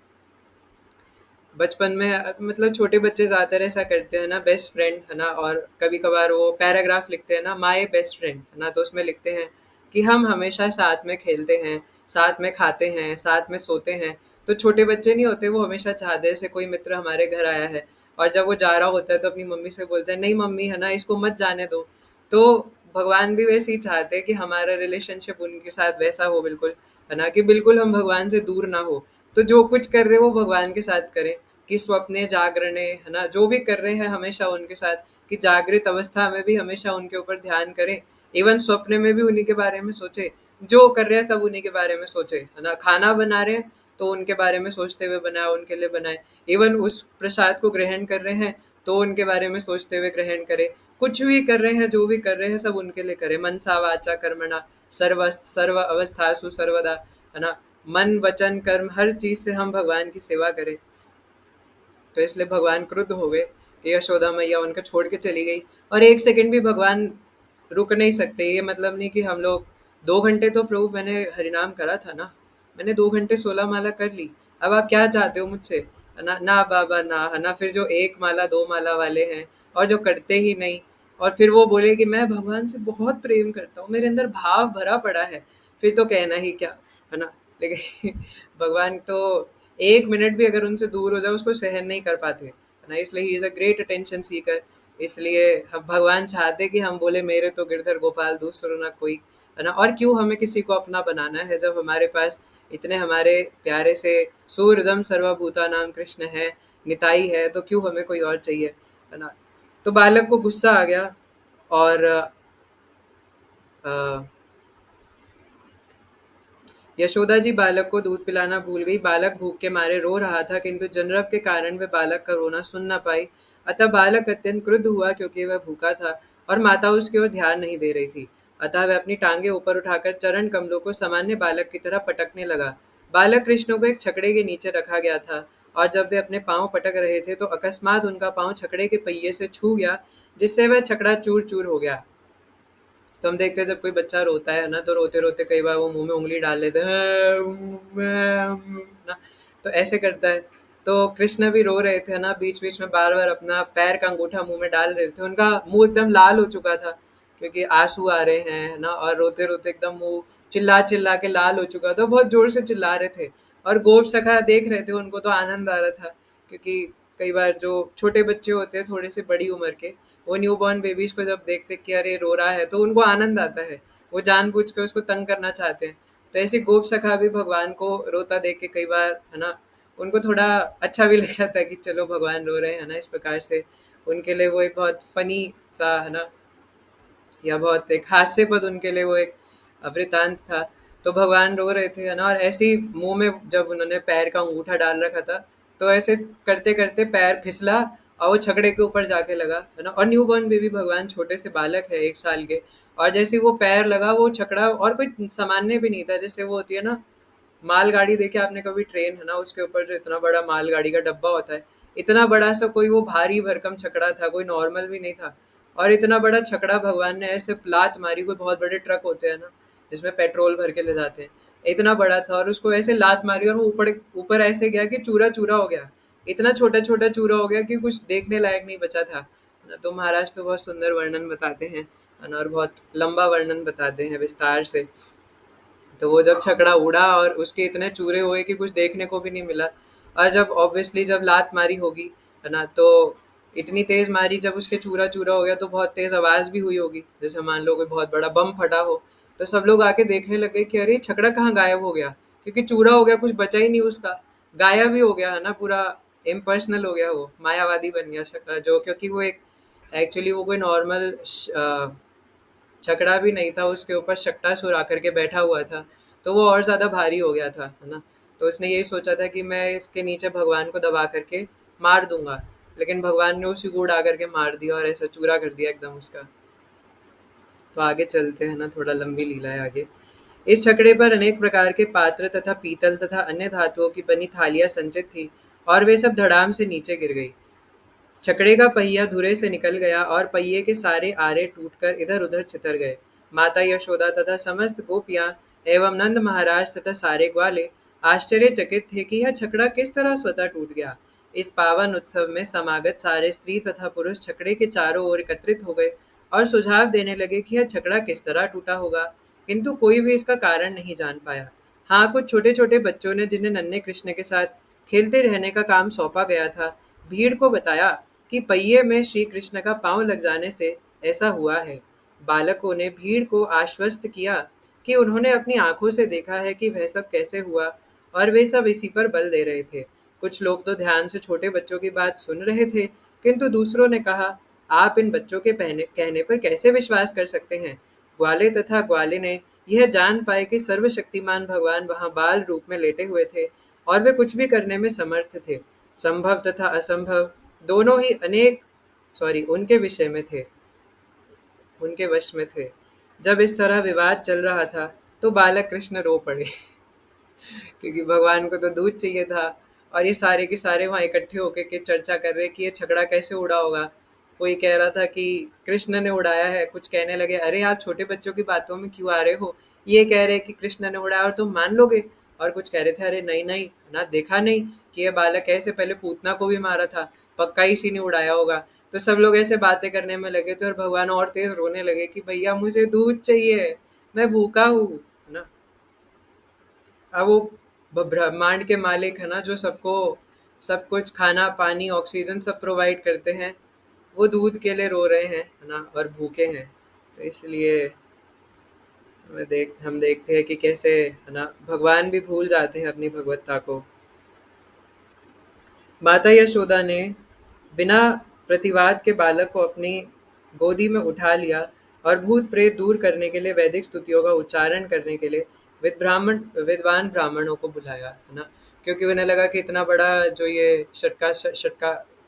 बचपन में मतलब छोटे बच्चे ज़्यादातर ऐसा करते हैं ना, बेस्ट फ्रेंड, है ना? और कभी कभार वो पैराग्राफ लिखते हैं ना, माय बेस्ट फ्रेंड, है ना? तो उसमें लिखते हैं कि हम हमेशा साथ में खेलते हैं, साथ में खाते हैं, साथ में सोते हैं। तो छोटे बच्चे नहीं होते, वो हमेशा चाहते हैं जैसे कोई मित्र हमारे घर आया है और जब वो जा रहा होता है तो अपनी मम्मी से बोलते हैं नहीं मम्मी, है ना, इसको मत जाने दो। तो भगवान भी वैसे ही चाहते हैं कि हमारा रिलेशनशिप उनके साथ वैसा हो बिल्कुल, है ना? कि बिल्कुल हम भगवान से दूर ना हो। तो जो कुछ कर रहे हैं वो भगवान के साथ करें, कि स्वप्ने जागरणे, है ना, जो भी कर रहे हैं हमेशा उनके साथ, कि जागृत अवस्था में भी हमेशा उनके ऊपर ध्यान करें, इवन स्वप्न में भी उन्हीं के बारे में सोचे, जो कर रहे हैं सब उन्हीं के बारे में सोचे, है ना? खाना बना रहे हैं तो उनके बारे में सोचते हुए बनाए, उनके लिए बनाए। इवन उस प्रसाद को ग्रहण कर रहे हैं तो उनके बारे में सोचते हुए ग्रहण करें। कुछ भी कर रहे हैं, जो भी कर रहे हैं सब उनके लिए करें। मनसा वाचा कर्मणा सर्व अवस्थासु सर्वदा, है ना? मन वचन कर्म हर चीज से हम भगवान की सेवा करें। तो इसलिए भगवान क्रुद्ध हो गए कि यशोदा मैया उनको छोड़ के चली गई और एक सेकंड भी भगवान रुक नहीं सकते। ये मतलब नहीं कि हम लोग 2 घंटे तो प्रभु मैंने हरिनाम करा था ना, मैंने 2 घंटे 16 माला कर ली, अब आप क्या चाहते हो मुझसे, है ना? ना बाबा ना, है ना? फिर जो 1 माला 2 माला वाले हैं और जो करते ही नहीं, और फिर वो बोले कि मैं भगवान से बहुत प्रेम करता हूँ, मेरे अंदर भाव भरा पड़ा है, फिर तो कहना ही क्या, है ना? लेकिन भगवान तो 1 मिनट भी अगर उनसे दूर हो जाए उसको सहन नहीं कर पाते, है ना? इसलिए he is a great attention seeker. इसलिए हम भगवान चाहते कि हम बोले मेरे तो गिरधर गोपाल दूसरो ना कोई, है ना? और क्यों हमें किसी को अपना बनाना है जब हमारे पास इतने हमारे प्यारे से सूर्यदम सर्वभूता नाम कृष्ण है, निताई है, तो क्यों हमें कोई और चाहिए, है ना? तो बालक को गुस्सा आ गया और अ, यशोदा जी बालक को दूध पिलाना भूल गई। बालक भूख के मारे रो रहा था किंतु जनरव के कारण वह बालक का रोना सुन न पाई। अतः बालक अत्यंत क्रुद्ध हुआ क्योंकि वह भूखा था और माता उसकी ओर ध्यान नहीं दे रही थी। अतः वह अपनी टांगे ऊपर उठाकर चरण कमलों को सामान्य बालक की तरह पटकने लगा। बालक कृष्ण को एक छकड़े के नीचे रखा गया था और जब वे अपने पांव पटक रहे थे तो अकस्मात उनका पांव छकड़े के पहिए से छू गया, जिससे वह छकड़ा चूर चूर हो गया। तो हम देखते हैं जब कोई बच्चा रोता है ना, तो रोते रोते कई बार वो मुंह में उंगली डाल लेते हैं ना, तो ऐसे करता है। तो कृष्ण भी रो रहे थे ना, बीच बीच में बार बार अपना पैर का अंगूठा मुंह में डाल रहे थे। उनका मुंह एकदम लाल हो चुका था क्योंकि आंसू आ रहे हैं ना, और रोते रोते एकदम मुंह चिल्ला चिल्ला के लाल हो चुका था, बहुत जोर से चिल्ला रहे थे। और गोप सखा देख रहे थे, उनको तो आनंद आ रहा था क्योंकि कई बार जो छोटे बच्चे होते हैं थोड़े से बड़ी उम्र के, वो न्यूबॉर्न बेबीज को जब देखते कि अरे रो रहा है तो उनको आनंद आता है, वो जानबूझ के उसको तंग करना चाहते हैं। तो ऐसे गोप सखा भी भगवान को रोता देख के कई बार, है ना, उनको थोड़ा अच्छा भी लग रहा था कि चलो भगवान रो रहे हैं ना, इस प्रकार से उनके लिए वो एक बहुत फनी सा है ना, या बहुत एक हास्यपद उनके लिए वो एक वृतांत था। तो भगवान रो रहे थे है ना, और ऐसे ही मुंह में जब उन्होंने पैर का अंगूठा डाल रखा था, तो ऐसे करते करते पैर फिसला और वो छकड़े के ऊपर जाके लगा है ना। और न्यू बॉर्न बेबी भगवान छोटे से बालक है 1 साल के, और जैसे ही वो पैर लगा वो छकड़ा, और कोई सामान्य भी नहीं था, जैसे वो होती है ना मालगाड़ी, देखे आपने कभी ट्रेन है ना, उसके ऊपर जो इतना बड़ा मालगाड़ी का डब्बा होता है, इतना बड़ा सा कोई वो भारी भरकम छकड़ा था, कोई नॉर्मल भी नहीं था। और इतना बड़ा छकड़ा भगवान ने ऐसे लात मारी, कोई बहुत बड़े ट्रक होते हैं ना जिसमें पेट्रोल भर के ले जाते हैं, इतना बड़ा था, और उसको ऐसे लात मारी और वो ऊपर ऊपर ऐसे गया कि चूरा चूरा हो गया, इतना छोटा छोटा चूरा हो गया कि कुछ देखने लायक नहीं बचा था ना। तो महाराज तो बहुत सुंदर वर्णन बताते हैं है ना, और बहुत लंबा वर्णन बताते हैं विस्तार से। तो वो जब छकड़ा उड़ा और उसके इतने चूरे हुए कि कुछ देखने को भी नहीं मिला। और जब ऑब्वियसली जब लात मारी होगी है ना, तो इतनी तेज मारी, जब उसके चूरा चूरा हो गया तो बहुत तेज आवाज भी हुई होगी, जैसे मान लो कोई बहुत बड़ा बम फटा हो। तो सब लोग आके देखने लगे कि अरे छकड़ा कहाँ गायब हो गया, क्योंकि चूरा हो गया, कुछ बचा ही नहीं उसका, गायब ही हो गया है ना पूरा, इम्पर्सनल हो गया, वो मायावादी बन गया जो, क्योंकि वो एक एक्चुअली वो कोई नॉर्मल छकड़ा भी नहीं था, उसके ऊपर शक्टासुर आकर के बैठा हुआ था, तो वो और ज़्यादा भारी हो गया था है ना। तो उसने यही सोचा था कि मैं इसके नीचे भगवान को दबा करके मार दूंगा, लेकिन भगवान ने उसी को उड़ा करके मार दिया और ऐसा चूरा कर दिया एकदम उसका। तो आगे चलते हैं ना, थोड़ा लंबी लीला है आगे। इस छकड़े पर अनेक प्रकार के पात्र तथा पीतल तथा अन्य धातुओं की बनी थालियां संचित थी, और वे सब धड़ाम से नीचे गिर गई। छकड़े का पहिया धुरे से निकल गया और पहिए के सारे आरे टूटकर इधर उधर छितर गए। माता यशोदा तथा समस्त गोपियां एवं नंद महाराज तथा सारे ग्वाले आश्चर्यचकित थे कि यह छकड़ा किस तरह स्वतः टूट गया। इस पावन उत्सव में समागत सारे स्त्री तथा पुरुष छकड़े के चारों ओर एकत्रित हो गए और सुझाव देने लगे कि यह छकड़ा किस तरह टूटा होगा, किंतु कोई भी इसका कारण नहीं जान पाया। हाँ, कुछ छोटे छोटे बच्चों ने, जिन्हें नन्हे कृष्ण के साथ खेलते रहने का काम सौंपा गया था, भीड़ को बताया कि पहिए में श्री कृष्ण का पांव लग जाने से ऐसा हुआ है। बालकों ने भीड़ को आश्वस्त किया कि उन्होंने अपनी आंखों से देखा है कि वह सब कैसे हुआ, और वे सब इसी पर बल दे रहे थे। कुछ लोग तो ध्यान से छोटे बच्चों की बात सुन रहे थे, किंतु दूसरों ने कहा, आप इन बच्चों के कहने पर कैसे विश्वास कर सकते हैं। ग्वाले तथा ग्वालिने यह जान पाए कि सर्वशक्तिमान भगवान वहां बाल रूप में लेटे हुए थे और वे कुछ भी करने में समर्थ थे। संभव तथा असंभव दोनों ही उनके विषय में थे, उनके वश में थे। जब इस तरह विवाद चल रहा था तो बालक कृष्ण रो पड़े क्योंकि भगवान को तो दूध चाहिए था, और ये सारे के सारे वहाँ इकट्ठे होकर के चर्चा कर रहे कि ये छकड़ा कैसे उड़ा होगा। कोई कह रहा था कि कृष्ण ने उड़ाया है, कुछ कहने लगे अरे आप छोटे बच्चों की बातों में क्यों आ रहे हो, ये कह रहे कि कृष्ण ने उड़ाया और तुम मान लोगे। और कुछ कह रहे थे अरे नहीं नहीं ना, देखा नहीं कि ये बालक ऐसे पहले पूतना को भी मारा था, पक्का इसी ने उड़ाया होगा। तो सब लोग ऐसे बातें करने में लगे थे और भगवान और तेज रोने लगे कि भैया मुझे दूध चाहिए, मैं भूखा हूँ है ना। अब वो ब्रह्मांड के मालिक है ना, जो सबको सब कुछ खाना पानी ऑक्सीजन सब प्रोवाइड करते हैं, वो दूध के लिए रो रहे हैं है ना, और भूखे हैं। तो इसलिए हम देखते हैं कि कैसे है ना भगवान भी भूल जाते हैं अपनी भगवत्ता को। माता यशोदा ने बिना प्रतिवाद के बालक को अपनी गोदी में उठा लिया और भूत प्रेत दूर करने के लिए वैदिक स्तुतियों का उच्चारण करने के लिए विद्वान ब्राह्मणों को बुलाया है ना। क्योंकि उन्हें लगा कि इतना बड़ा जो ये षटका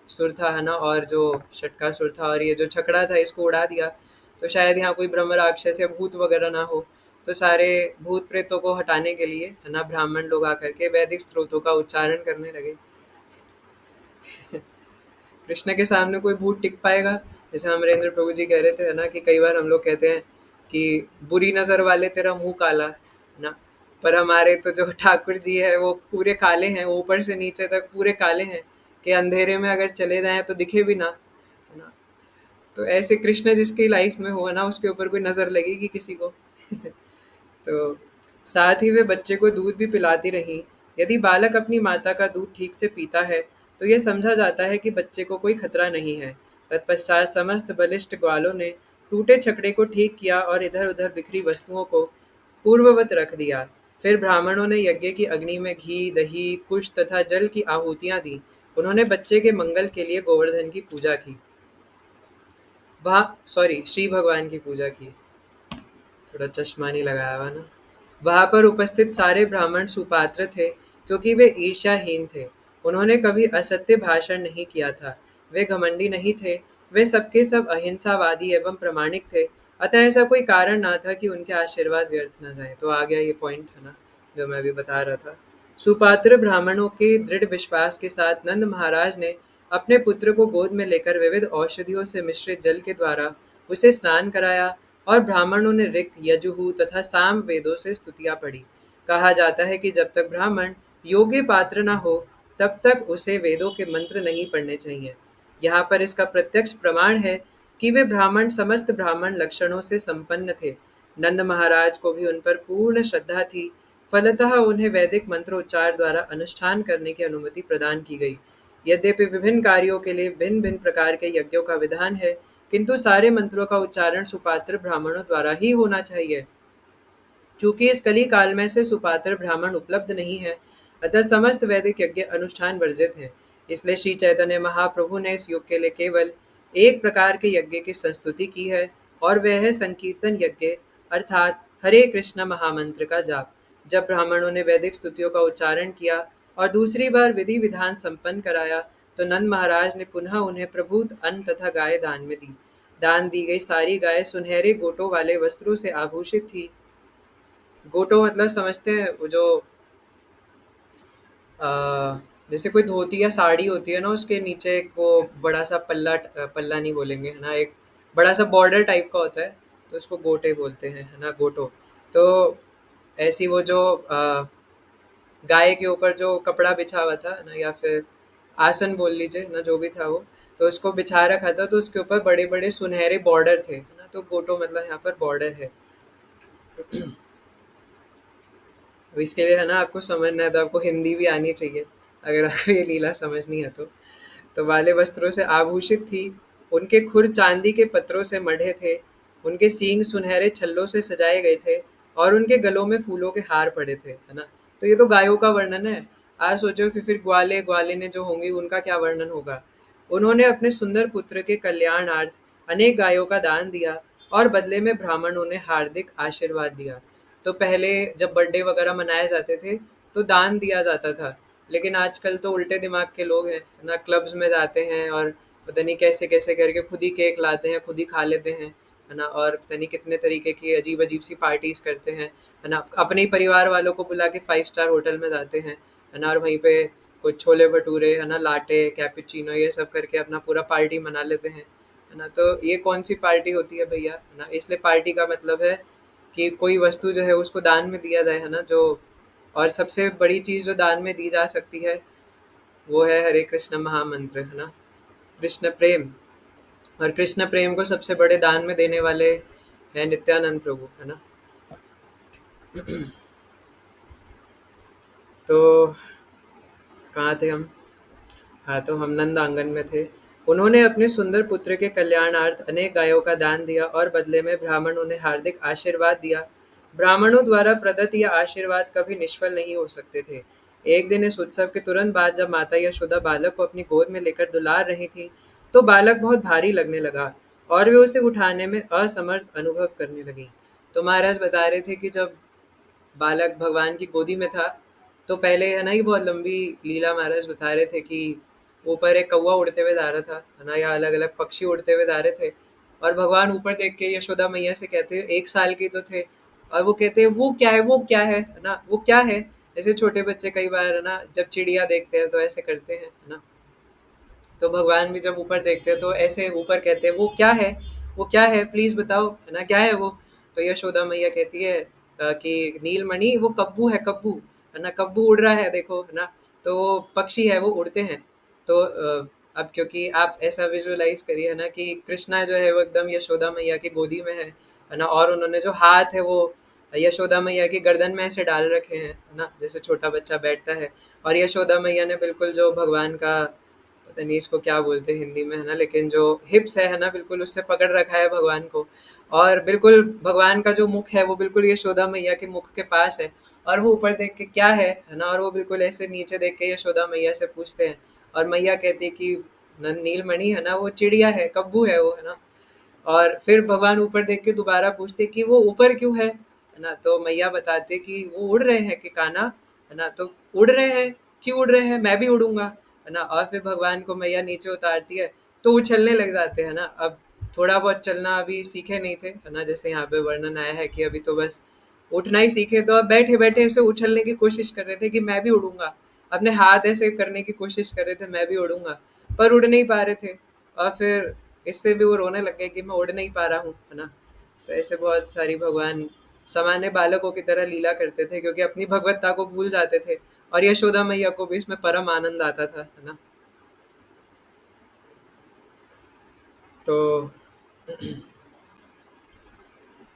सुर था है ना, और जो षटका सुर था और ये जो छकड़ा था, इसको उड़ा दिया तो शायद यहाँ कोई ब्रह्म राक्षस या भूत वगैरह ना हो। तो सारे भूत प्रेतों को हटाने के लिए है ना, ब्राह्मण लोग आकर के वैदिक स्त्रोतों का उच्चारण करने लगे। कृष्ण के सामने कोई भूत टिक पाएगा? जैसे अमरेंद्र प्रभु जी कह रहे थे है ना, कि कई बार हम लोग कहते हैं कि बुरी नजर वाले तेरा मुंह काला है ना, पर हमारे तो जो ठाकुर जी है वो पूरे काले हैं, ऊपर से नीचे तक पूरे काले हैं, कि अंधेरे में अगर चले जाएं तो दिखे भी ना है ना। तो ऐसे कृष्ण जिसकी लाइफ में हो ना, उसके ऊपर कोई नजर लगेगी किसी को? तो साथ ही वे बच्चे को दूध भी पिलाती रहीं। यदि बालक अपनी माता का दूध ठीक से पीता है तो यह समझा जाता है कि बच्चे को कोई खतरा नहीं है। तत्पश्चात समस्त बलिष्ठ ग्वालों ने टूटे छकड़े को ठीक किया और इधर उधर बिखरी वस्तुओं को पूर्ववत रख दिया। फिर ब्राह्मणों ने यज्ञ की अग्नि में घी, दही, कुश तथा जल की आहुतियां दी। उन्होंने बच्चे के मंगल के लिए गोवर्धन की पूजा की। श्री भगवान की पूजा की। थोड़ा चश्मा नहीं लगाया हुआ ना। वहां पर उपस्थित सारे ब्राह्मण सुपात्र थे, क्योंकि वे ईर्ष्याहीन थे। उन्होंने कभी असत्य भाषण नहीं किया था। वे घमंडी नहीं थे। वे सबके सब अहिंसावादी एवं प्रमाणिक थे। अतः ऐसा कोई कारण ना था कि उनके आशीर्वाद व्यर्थ न जाए। तो आ गया ये पॉइंट है ना, जो मैं अभी बता रहा था। सुपात्र ब्राह्मणों के दृढ़ विश्वास के साथ नंद महाराज ने अपने पुत्र को गोद में लेकर विविध औषधियों से मिश्रित जल के द्वारा उसे स्नान कराया, और ब्राह्मणों ने ऋक, यजुः तथा साम वेदों से स्तुतियां पढ़ी। कहा जाता है कि जब तक ब्राह्मण योग्य पात्र न हो, तब तक उसे वेदों के मंत्र नहीं पढ़ने चाहिए। यहाँ पर इसका प्रत्यक्ष प्रमाण है कि वे ब्राह्मण समस्त ब्राह्मण लक्षणों से संपन्न थे। नंद महाराज को भी उन पर पूर्ण श्रद्धा थी। फलतः उन्हें वैदिक मंत्रोच्चार द्वारा अनुष्ठान करने की अनुमति प्रदान की गई। यद्यपि विभिन्न कार्यों के लिए भिन्न भिन्न प्रकार के यज्ञों का विधान है, किंतु सारे मंत्रों का उच्चारण सुपात्र ब्राह्मणों द्वारा ही होना चाहिए। चूंकि इस कली काल में से सुपात्र ब्राह्मण उपलब्ध नहीं है, अतः समस्त वैदिक यज्ञ अनुष्ठान वर्जित है। इसलिए श्री चैतन्य महाप्रभु ने इस युग के लिए केवल एक प्रकार के यज्ञ की संस्तुति की है, और वह है संकीर्तन यज्ञ, अर्थात हरे कृष्ण महामंत्र का जाप। जब ब्राह्मणों ने वैदिक स्तुतियों का उच्चारण किया और दूसरी बार विधि विधान संपन्न कराया, तो नंद महाराज ने पुनः उन्हें प्रभुत अन्न तथा गाय दान में दी। दान दी गई सारी गाय सुनहरे गोटों वाले वस्त्रों से आभूषित थी। गोटो मतलब समझते हैं, वो जो जैसे कोई धोती या साड़ी होती है ना, उसके नीचे एक वो बड़ा सा पल्ला, पल्ला नहीं बोलेंगे है ना, एक बड़ा सा बॉर्डर टाइप का होता है, तो उसको गोटे बोलते हैं है ना, गोटो। तो ऐसी वो जो गाय के ऊपर जो कपड़ा बिछा हुआ था ना, या फिर आसन बोल लीजिए ना, जो भी था वो, तो उसको बिछा रखा था, तो उसके ऊपर बड़े बड़े सुनहरे बॉर्डर थे है ना, तो गोटो मतलब यहाँ पर बॉर्डर है। अब इसके लिए है ना, आपको समझना है तो आपको हिंदी भी आनी चाहिए, अगर आपको ये लीला समझनी है तो वाले वस्त्रों से आभूषित थी। उनके खुर चांदी के पत्रों से मढ़े थे। उनके सींग सुनहरे छल्लों से सजाए गए थे, और उनके गलों में फूलों के हार पड़े थे है ना। तो ये तो गायों का वर्णन है। आज सोचो कि फिर ग्वाले ग्वालिने जो होंगी, उनका क्या वर्णन होगा। उन्होंने अपने सुंदर पुत्र के कल्याणार्थ अनेक गायों का दान दिया, और बदले में ब्राह्मणों ने हार्दिक आशीर्वाद दिया। तो पहले जब बर्थडे वगैरह मनाए जाते थे, तो दान दिया जाता था। लेकिन आजकल तो उल्टे दिमाग के लोग हैं ना, क्लब्स में जाते हैं और पता नहीं कैसे कैसे करके खुद ही केक लाते हैं, खुद ही खा लेते हैं है ना, और पता नहीं कितने तरीके की अजीब अजीब सी पार्टीज करते हैं है ना। अपने ही परिवार वालों को बुला के 5 स्टार होटल में जाते हैं है ना, और वहीं पे कुछ छोले भटूरे है ना, लाटे, कैपुचिनो, ये सब करके अपना पूरा पार्टी मना लेते हैं है ना। तो ये कौन सी पार्टी होती है भैया है ना। इसलिए पार्टी का मतलब है कि कोई वस्तु जो है उसको दान में दिया जाए है ना, जो और सबसे बड़ी चीज़ जो दान में दी जा सकती है, वो है हरे कृष्ण महामंत्र है ना, कृष्ण प्रेम। और कृष्ण प्रेम को सबसे बड़े दान में देने वाले हैं नित्यानंद प्रभु है ना। तो कहाँ थे हम? हाँ, तो हम नंद आंगन में थे। उन्होंने अपने सुंदर पुत्र के कल्याणार्थ अनेक गायों का दान दिया, और बदले में ब्राह्मणों ने हार्दिक आशीर्वाद दिया। ब्राह्मणों द्वारा प्रदत्त यह आशीर्वाद कभी निष्फल नहीं हो सकते थे। एक दिन इस उत्सव के तुरंत बाद जब माता यशोदा बालक को अपनी गोद में लेकर दुलार रही थी, तो बालक बहुत भारी लगने लगा, और वे उसे उठाने में असमर्थ अनुभव करने लगी। तो महाराज बता रहे थे कि जब बालक भगवान की गोदी में था, तो पहले है ना, ये बहुत लंबी लीला महाराज बता रहे थे कि ऊपर एक कौवा उड़ते हुए जा रहा था है ना, या अलग अलग पक्षी उड़ते हुए जा रहे थे, और भगवान ऊपर देख के यशोदा मैया से कहते हैं, 1 साल के तो थे, और वो कहते हैं वो क्या है, वो क्या है ना, वो क्या है। जैसे छोटे बच्चे कई बार है ना, जब चिड़िया देखते हैं तो ऐसे करते हैं है ना। तो भगवान भी जब ऊपर देखते हैं तो ऐसे ऊपर कहते हैं, वो क्या है, वो क्या है, प्लीज बताओ है ना, क्या है वो। तो यशोदा मैया कहती है कि नीलमणि वो कब्बू है, कब्बू है ना, कब्बू उड़ रहा है देखो है ना। तो वो पक्षी है, वो उड़ते हैं। तो अब क्योंकि आप ऐसा विजुअलाइज करिए है ना, कि कृष्णा जो है वो एकदम यशोदा मैया की गोदी में है ना, और उन्होंने जो हाथ है वो यशोदा मैया की गर्दन में ऐसे डाल रखे हैं है ना, जैसे छोटा बच्चा बैठता है। और यशोदा मैया ने बिल्कुल जो भगवान का, पता नहीं इसको क्या बोलते हैं हिंदी में है ना, लेकिन जो हिप्स है ना, बिल्कुल उससे पकड़ रखा है भगवान को। और बिल्कुल भगवान का जो मुख है वो बिल्कुल यशोदा मैया के मुख के पास है। और वो ऊपर देख के क्या है ना, और वो बिल्कुल ऐसे नीचे देख के यशोदा मैया से पूछते हैं, और मैया कहती है कि नीलमणि है ना, वो चिड़िया है, कब्बू है वो, है ना। और फिर भगवान ऊपर देख के दोबारा पूछते कि वो ऊपर क्यों है ना। तो मैया बताते कि वो उड़ रहे हैं कि कान्हा, है ना। तो उड़ रहे हैं, क्यों उड़ रहे हैं, मैं भी उड़ूंगा, है ना। और फिर भगवान को मैया नीचे उतारती है, तो उछलने लग जाते हैं ना। अब थोड़ा बहुत चलना अभी सीखे नहीं थे, है ना, जैसे यहाँ पे वर्णन आया है कि अभी तो बस उठना ही सीखे, तो अब बैठे बैठे ऐसे उछलने की कोशिश कर रहे थे कि मैं भी उड़ूंगा, अपने हाथ ऐसे करने की कोशिश कर रहे थे मैं भी उड़ूंगा, पर उड़ नहीं पा रहे थे। और फिर इससे भी वो रोने लग गए कि मैं उड़ नहीं पा रहा हूँ, है ना। तो ऐसे बहुत सारी भगवान सामान्य बालकों की तरह लीला करते थे, क्योंकि अपनी भगवत्ता को भूल जाते थे, और यशोदा मैया को भी इसमें परम आनंद आता था, है ना। तो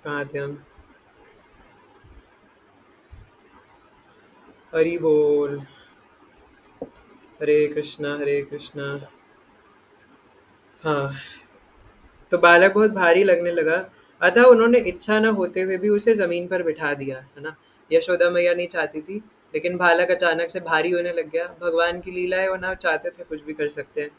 कहाँ थे हम? हरि बोल। हरे कृष्णा। हाँ, तो बालक बहुत भारी लगने लगा, अतः उन्होंने इच्छा न होते हुए भी उसे जमीन पर बिठा दिया, है ना। यशोदा मैया नहीं चाहती थी, लेकिन बालक अचानक से भारी होने लग गया। भगवान की लीला है, वो ना चाहते थे कुछ भी कर सकते हैं।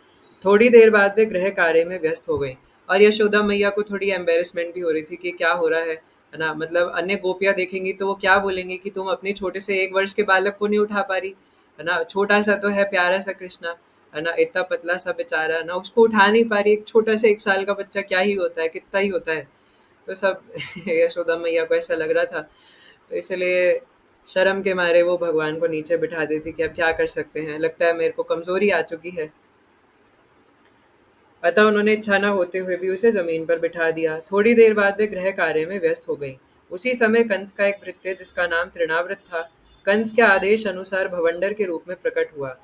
थोड़ी देर बाद वे गृह कार्य में व्यस्त हो गई, और यशोदा मैया को थोड़ी एम्बेरसमेंट भी हो रही थी कि क्या हो रहा है ना। मतलब अन्य गोपियां देखेंगी तो वो क्या बोलेंगी कि तुम अपने छोटे से 1 वर्ष के बालक को नहीं उठा पा रही, है ना। छोटा सा तो है, प्यारा सा कृष्णा, है ना, इतना पतला सा बेचारा ना, उसको उठा नहीं पा रही। एक छोटा सा 1 साल का बच्चा क्या ही होता है, कितना ही होता है। तो सब यशोदा मैया को ऐसा लग रहा था, तो इसलिए शर्म के मारे वो भगवान को नीचे बिठा देती कि अब क्या कर सकते हैं, लगता है मेरे को कमजोरी आ चुकी है। अतः उन्होंने इच्छा न होते हुए भी उसे जमीन पर बिठा दिया। थोड़ी देर बाद वे गृह कार्य में व्यस्त हो गई। उसी समय कंस का एक भृत्य, जिसका नाम तृणावृत था, कंस के आदेश अनुसार भवंडर के रूप में प्रकट हुआ।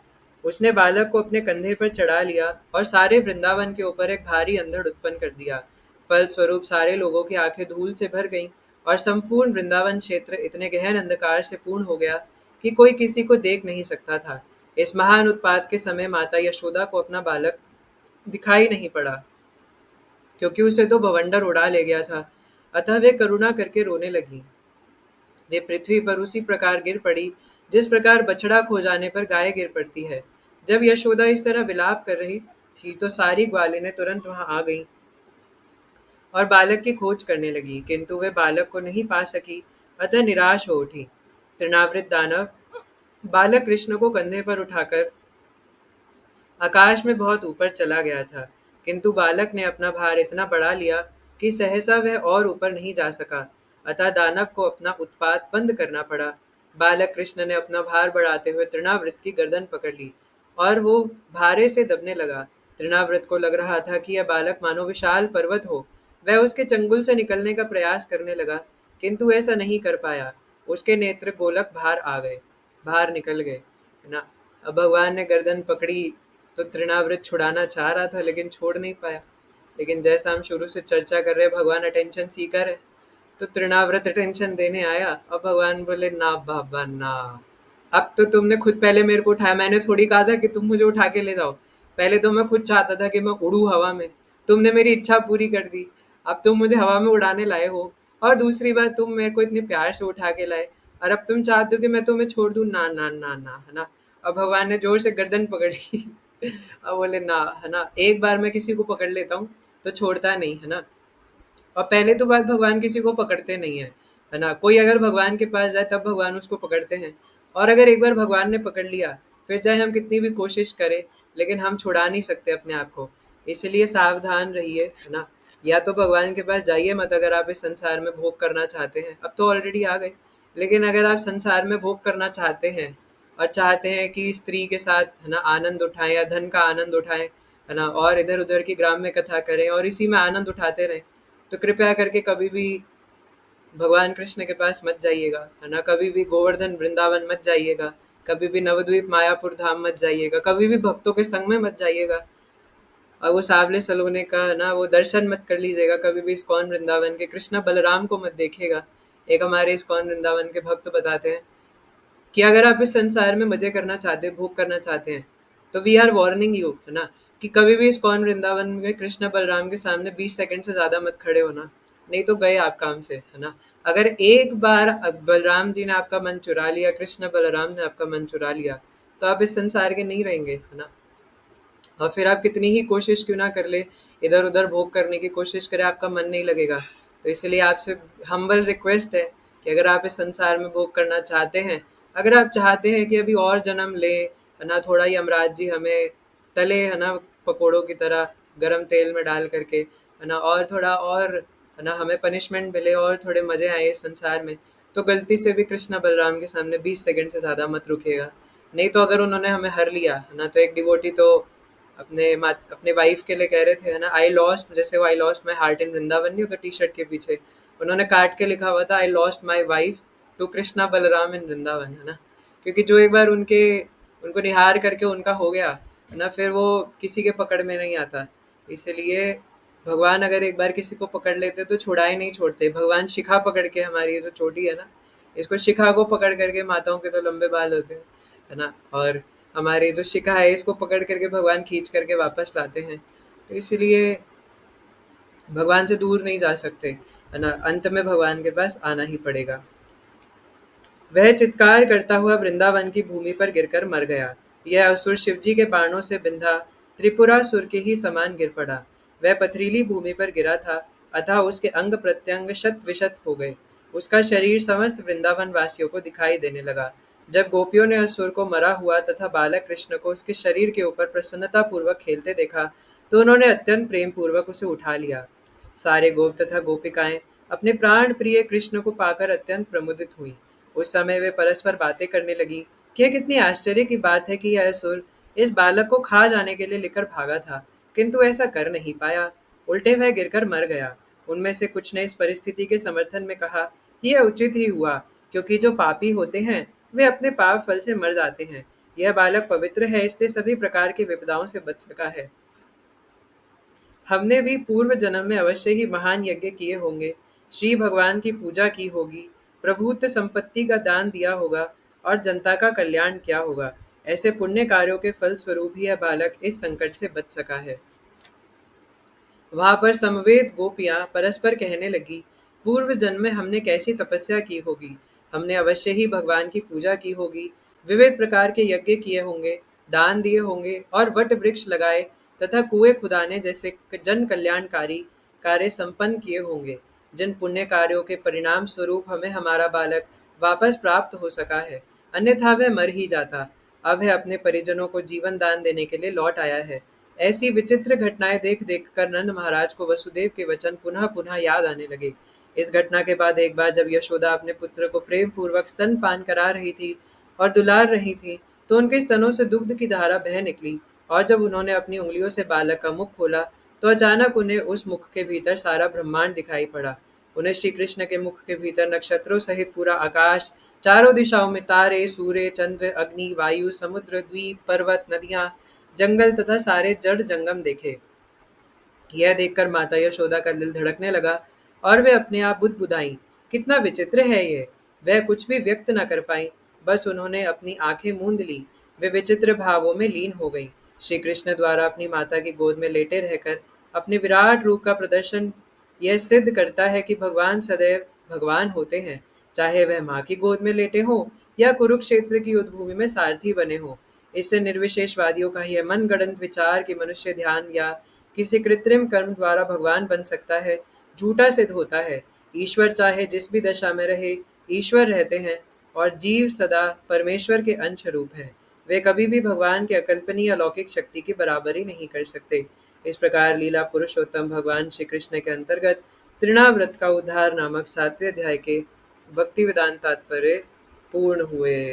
उसने बालक को अपने कंधे पर चढ़ा लिया और सारे वृंदावन के ऊपर एक भारी अंधड़ उत्पन्न कर दिया। फलस्वरूप सारे लोगों की आंखें धूल से भर गईं, और संपूर्ण वृंदावन क्षेत्र इतने गहन अंधकार से पूर्ण हो गया कि कोई किसी को देख नहीं सकता था। इस महान उत्पात के समय माता यशोदा को अपना बालक दिखाई नहीं पड़ा, क्योंकि उसे तो बवंडर उड़ा ले गया था। अतः वे करुणा करके रोने लगी। वे पृथ्वी पर उसी प्रकार गिर पड़ी, जिस प्रकार बछड़ा खो जाने पर गाय गिर पड़ती है। जब यशोदा इस तरह विलाप कर रही थी, तो सारी ग्वालिनें तुरंत वहां आ गईं और बालक की खोज करने लगी, किंतु वे बालक को नहीं पा सकी, अतः निराश हो उठी। तृणावृत दानव बालक कृष्ण को कंधे पर उठाकर आकाश में बहुत ऊपर चला गया था, किंतु बालक ने अपना भार इतना बढ़ा लिया कि सहसा वह और ऊपर नहीं जा सका। अतः दानव को अपना उत्पात बंद करना पड़ा। बालक कृष्ण ने अपना भार बढ़ाते हुए तृणावृत की गर्दन पकड़ ली, और वो भारे से दबने लगा। तृणावृत को लग रहा था कि यह बालक मानो विशाल पर्वत हो। वह उसके चंगुल से निकलने का प्रयास करने लगा, किंतु ऐसा नहीं कर पाया। उसके नेत्र गोलक बाहर आ गए, बाहर निकल गए, है ना। अब भगवान ने गर्दन पकड़ी, तो तृणावृत छुड़ाना चाह रहा था, लेकिन छोड़ नहीं पाया। लेकिन जैसा हम शुरू से चर्चा कर रहे हैं, भगवान अटेंशन सीकर है, तो तृणावृत अटेंशन देने आया। अब भगवान बोले, ना बाबा ना, अब तो तुमने खुद पहले मेरे को उठाया, मैंने थोड़ी कहा था कि तुम मुझे उठा के ले जाओ। पहले तो मैं खुद चाहता था कि मैं उड़ूं हवा में, तुमने मेरी इच्छा पूरी कर दी, अब तुम मुझे हवा में उड़ाने लाए हो। और दूसरी बात, तुम मेरे को इतने प्यार से उठा के लाए, और अब तुम चाहते हो कि मैं तुम्हें छोड़ दूं, ना ना ना ना, है ना। अब भगवान ने जोर से गर्दन पकड़ी। अब बोले ना, है ना, एक बार मैं किसी को पकड़ लेता हूँ तो छोड़ता नहीं, है ना। और पहले तो बात, भगवान किसी को पकड़ते नहीं है ना। कोई अगर भगवान के पास जाए तब भगवान उसको पकड़ते हैं, और अगर एक बार भगवान ने पकड़ लिया, फिर चाहे हम कितनी भी कोशिश करें, लेकिन हम छुड़ा नहीं सकते अपने आप को। इसलिए सावधान रहिए, है ना। या तो भगवान के पास जाइए मत, अगर आप इस संसार में भोग करना चाहते हैं, अब तो ऑलरेडी आ गए। लेकिन अगर आप संसार में भोग करना चाहते हैं, और चाहते हैं कि स्त्री के साथ, है ना, आनंद उठाएं या धन का आनंद उठाएं, है ना, और इधर उधर की ग्राम्य कथा करें और इसी में आनंद उठाते रहें, तो कृपया करके कभी भी भगवान कृष्ण के पास मत जाइएगा, है ना। कभी भी गोवर्धन वृंदावन मत जाइएगा, कभी भी नवद्वीप मायापुर धाम मत जाइएगा, कभी भी भक्तों के संग में मत जाइएगा, और वो सावले सलोने का ना वो दर्शन मत कर लीजिएगा। कभी भी इस्कॉन वृंदावन के कृष्ण बलराम को मत देखिएगा। एक हमारे इस्कॉन वृंदावन के भक्त बताते हैं कि अगर आप इस संसार में मजे करना चाहते हैं, भोग करना चाहते हैं, तो वी आर वार्निंग यू, है ना, कि कभी भी इस्कॉन वृंदावन में कृष्ण बलराम के सामने 20 सेकंड से ज्यादा मत खड़े होना। नहीं तो गए आप काम से, है ना? अगर एक बार बलराम जी ने आपका मन चुरा लिया, कृष्ण बलराम ने आपका मन चुरा लिया, तो आप इस संसार के नहीं रहेंगे, है ना? और फिर आप कितनी ही कोशिश क्यों ना कर ले, इधर-उधर भोग करने की कोशिश करें, आपका मन नहीं लगेगा। तो इसलिए आपसे हम्बल रिक्वेस्ट है कि अगर आप इस संसार में भोग करना चाहते हैं, अगर आप चाहते हैं कि अभी और जन्म लें, है ना? थोड़ा यमराज जी हमें तले, है ना, पकोड़ों की तरह गरम तेल में डाल करके, है ना? और थोड़ा और, है ना, हमें पनिशमेंट मिले और थोड़े मज़े आए इस संसार में, तो गलती से भी कृष्ण बलराम के सामने 20 सेकंड से ज़्यादा मत रुकिएगा। नहीं तो अगर उन्होंने हमें हर लिया, है ना? तो एक डिवोटी तो अपने वाइफ के लिए कह रहे थे, है ना, आई लॉस्ट, जैसे वो आई lost my heart in Vrindavan नहीं होता टी शर्ट के पीछे, उन्होंने काट के लिखा हुआ था I lost my wife to Krishna Balaram in Vrindavan, है ना? क्योंकि जो एक बार उनको निहार करके उनका हो गया, है ना, फिर वो किसी के पकड़ में नहीं आता। इसलिए भगवान अगर एक बार किसी को पकड़ लेते तो छुड़ाए नहीं छोड़ते। भगवान शिखा पकड़ के, हमारी ये जो चोटी है ना, इसको शिखा को पकड़ करके, माताओं के तो लंबे बाल होते हैं, है ना? और हमारी जो शिखा है इसको पकड़ करके भगवान खींच करके वापस लाते हैं। तो इसलिए भगवान से दूर नहीं जा सकते, है ना? अंत में भगवान के पास आना ही पड़ेगा। वह चित्कार करता हुआ वृंदावन की भूमि पर गिरकर मर गया। यह असुर शिवजी के बाणों से बिंधा त्रिपुरासुर के ही समान गिर पड़ा। वह पथरीली भूमि पर गिरा था, अतः उसके अंग प्रत्यंग शत विशत हो गए। उसका शरीर समस्त वृंदावन वासियों को दिखाई देने लगा। जब गोपियों ने असुर को मरा हुआ तथा बालक कृष्ण को उसके शरीर के ऊपर प्रसन्नता पूर्वक खेलते देखा, तो उन्होंने अत्यंत प्रेम पूर्वक उसे उठा लिया। सारे गोप तथा गोपिकाएं अपने प्राण प्रिय कृष्ण को पाकर अत्यंत प्रमुदित हुई। उस समय वे परस्पर बातें करने लगी कि यह कितनी आश्चर्य की बात है कि यह असुर इस बालक को खा जाने के लिए लेकर भागा था, किंतु ऐसा कर नहीं पाया, उल्टे वह गिरकर मर गया। उनमें से कुछ ने इस परिस्थिति के समर्थन में कहा, यह उचित ही हुआ, क्योंकि जो पापी होते हैं वे अपने पाप फल से मर जाते हैं। यह बालक पवित्र है, इसलिए सभी प्रकार की विपदाओं से बच सका है। हमने भी पूर्व जन्म में अवश्य ही महान यज्ञ किए होंगे, श्री भगवान की पूजा की होगी, प्रभुत्व संपत्ति का दान दिया होगा और जनता का कल्याण किया होगा। ऐसे पुण्य कार्यों के फल स्वरूप ही यह बालक इस संकट से बच सका है। वहां पर समवेत गोपियां परस्पर कहने लगी, पूर्व जन्म में हमने कैसी तपस्या की होगी, हमने अवश्य ही भगवान की पूजा की होगी, विविध प्रकार के यज्ञ किए होंगे, दान दिए होंगे और वट वृक्ष लगाए तथा कुएं खुदाने जैसे जन कल्याणकारी कार्य संपन्न किए होंगे, जिन पुण्य कार्यों के परिणाम स्वरूप हमें हमारा बालक वापस प्राप्त हो सका है, अन्यथा वह मर ही जाता। अब वह अपने परिजनों को जीवन दान देने के लिए लौट आया है। ऐसी विचित्र घटनाएं देख देख कर नंद महाराज को वसुदेव के वचन पुनः पुनः याद आने लगे। इस घटना के बाद एक बार जब यशोदा अपने पुत्र को प्रेम पूर्वक स्तन पान करा रही थी और दुलार रही थी, तो उनके स्तनों से दुग्ध की धारा बह निकली, और जब उन्होंने अपनी उंगलियों से बालक का मुख खोला, तो अचानक उन्हें उस मुख के भीतर सारा ब्रह्मांड दिखाई पड़ा। उन्हें श्री कृष्ण के मुख के भीतर नक्षत्रों सहित पूरा आकाश, चारों दिशाओं में तारे, सूर्य, चंद्र, अग्नि, वायु, समुद्र, द्वीप, पर्वत, नदियां, जंगल तथा सारे जड़ जंगम देखे। यह देखकर माता यशोदा का दिल धड़कने लगा और वे अपने आप बुदबुदाई, कितना विचित्र है ये। वह कुछ भी व्यक्त न कर पाई, बस उन्होंने अपनी आंखें मूंद ली। वे विचित्र भावों में लीन हो गई। श्री कृष्ण द्वारा अपनी माता की गोद में लेटे रहकर अपने विराट रूप का प्रदर्शन यह सिद्ध करता है कि भगवान सदैव भगवान होते हैं, चाहे वह माँ की गोद में लेटे हों या कुरुक्षेत्र की युद्धभूमि में सारथी बने हों। इससे निर्विशेषवादियों का यह मनगढ़ंत विचार कि मनुष्य ध्यान या किसी कृत्रिम कर्म द्वारा भगवान बन सकता है, झूठा सिद्ध होता है। ईश्वर चाहे जिस भी दशा में रहे, ईश्वर रहते हैं, और जीव सदा परमेश्वर के अंश रूप हैं। वे कभी भी भगवान के अकल्पनीय अलौकिक शक्ति की बराबरी नहीं कर सकते। इस प्रकार लीला पुरुषोत्तम भगवान श्री कृष्ण के अंतर्गत तृणाव्रत का उद्धार नामक 7वें अध्याय के भक्ति वेदांत तात्पर्य पूर्ण हुए।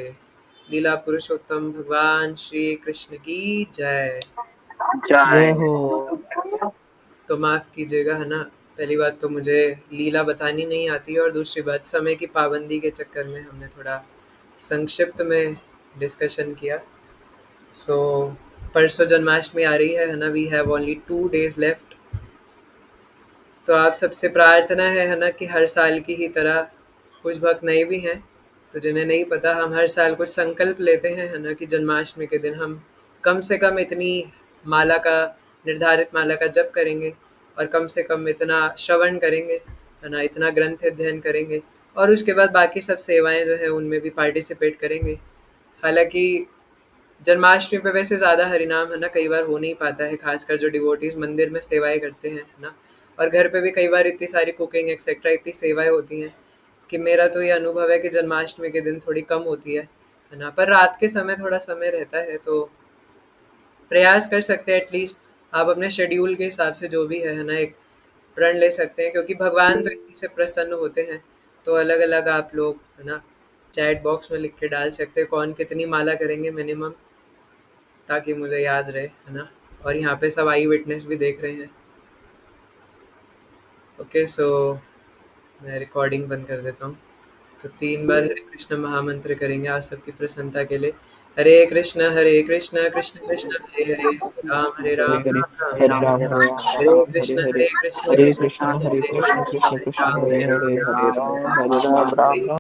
लीला पुरुषोत्तम भगवान श्री कृष्ण की जय। जय जय। हो। तो माफ़ कीजिएगा, है ना, पहली बात तो मुझे लीला बतानी नहीं आती, और दूसरी बात समय की पाबंदी के चक्कर में हमने थोड़ा संक्षिप्त में डिस्कशन किया। सो परसों जन्माष्टमी आ रही है ना, we have only 2 days left. तो आप सबसे प्रार्थना है ना, कि हर साल की ही तरह कुछ भक्त नए भी हैं, तो जिन्हें नहीं पता, हम हर साल कुछ संकल्प लेते हैं, है ना, कि जन्माष्टमी के दिन हम कम से कम इतनी माला का निर्धारित माला का जप करेंगे और कम से कम इतना श्रवण करेंगे, है ना, इतना ग्रंथ अध्ययन करेंगे और उसके बाद बाकी सब सेवाएँ जो है उनमें भी पार्टिसिपेट करेंगे। हालाँकि जन्माष्टमी पे वैसे ज़्यादा हरिनाम है ना कई बार हो नहीं पाता है, ख़ासकर जो डिवोटीज़ मंदिर में सेवाएँ करते हैं, है ना? और घर पे भी कई बार इतनी सारी कुकिंग एक्सेट्रा इतनी सेवाएँ होती हैं कि मेरा तो ये अनुभव है कि जन्माष्टमी के दिन थोड़ी कम होती है ना? पर रात के समय थोड़ा समय रहता है तो प्रयास कर सकते हैं एटलीस्ट आप अपने शेड्यूल के हिसाब से जो भी है ना? एक प्रण ले सकते हैं क्योंकि भगवान तो इसी से प्रसन्न होते हैं। तो अलग-अलग आप लोग है ना, चैट बॉक्स में लिख के डाल सकते हैं कौन कितनी माला करेंगे मिनिमम ताकि मुझे याद रहे, है ना? और यहाँ पे सब आई विटनेस भी देख रहे हैं। ओके सो मैं रिकॉर्डिंग बंद कर देता हूँ। तो 3 बार हरे कृष्ण महामंत्र करेंगे आप सबकी प्रसन्नता के लिए। हरे कृष्ण कृष्ण कृष्ण हरे हरे, हरे हरे राम हरे, राम हरे राम राम हरे। हरे राम हरे राम हरे कृष्ण हरे, कृष्ण हरे कृष्ण कृष्णा हरे हरे कृष्ण कृष्ण हरे, कृष्ण हरे हरे राम हरे, राम हरे राम राम हरे। हरे राम राम हरे राम।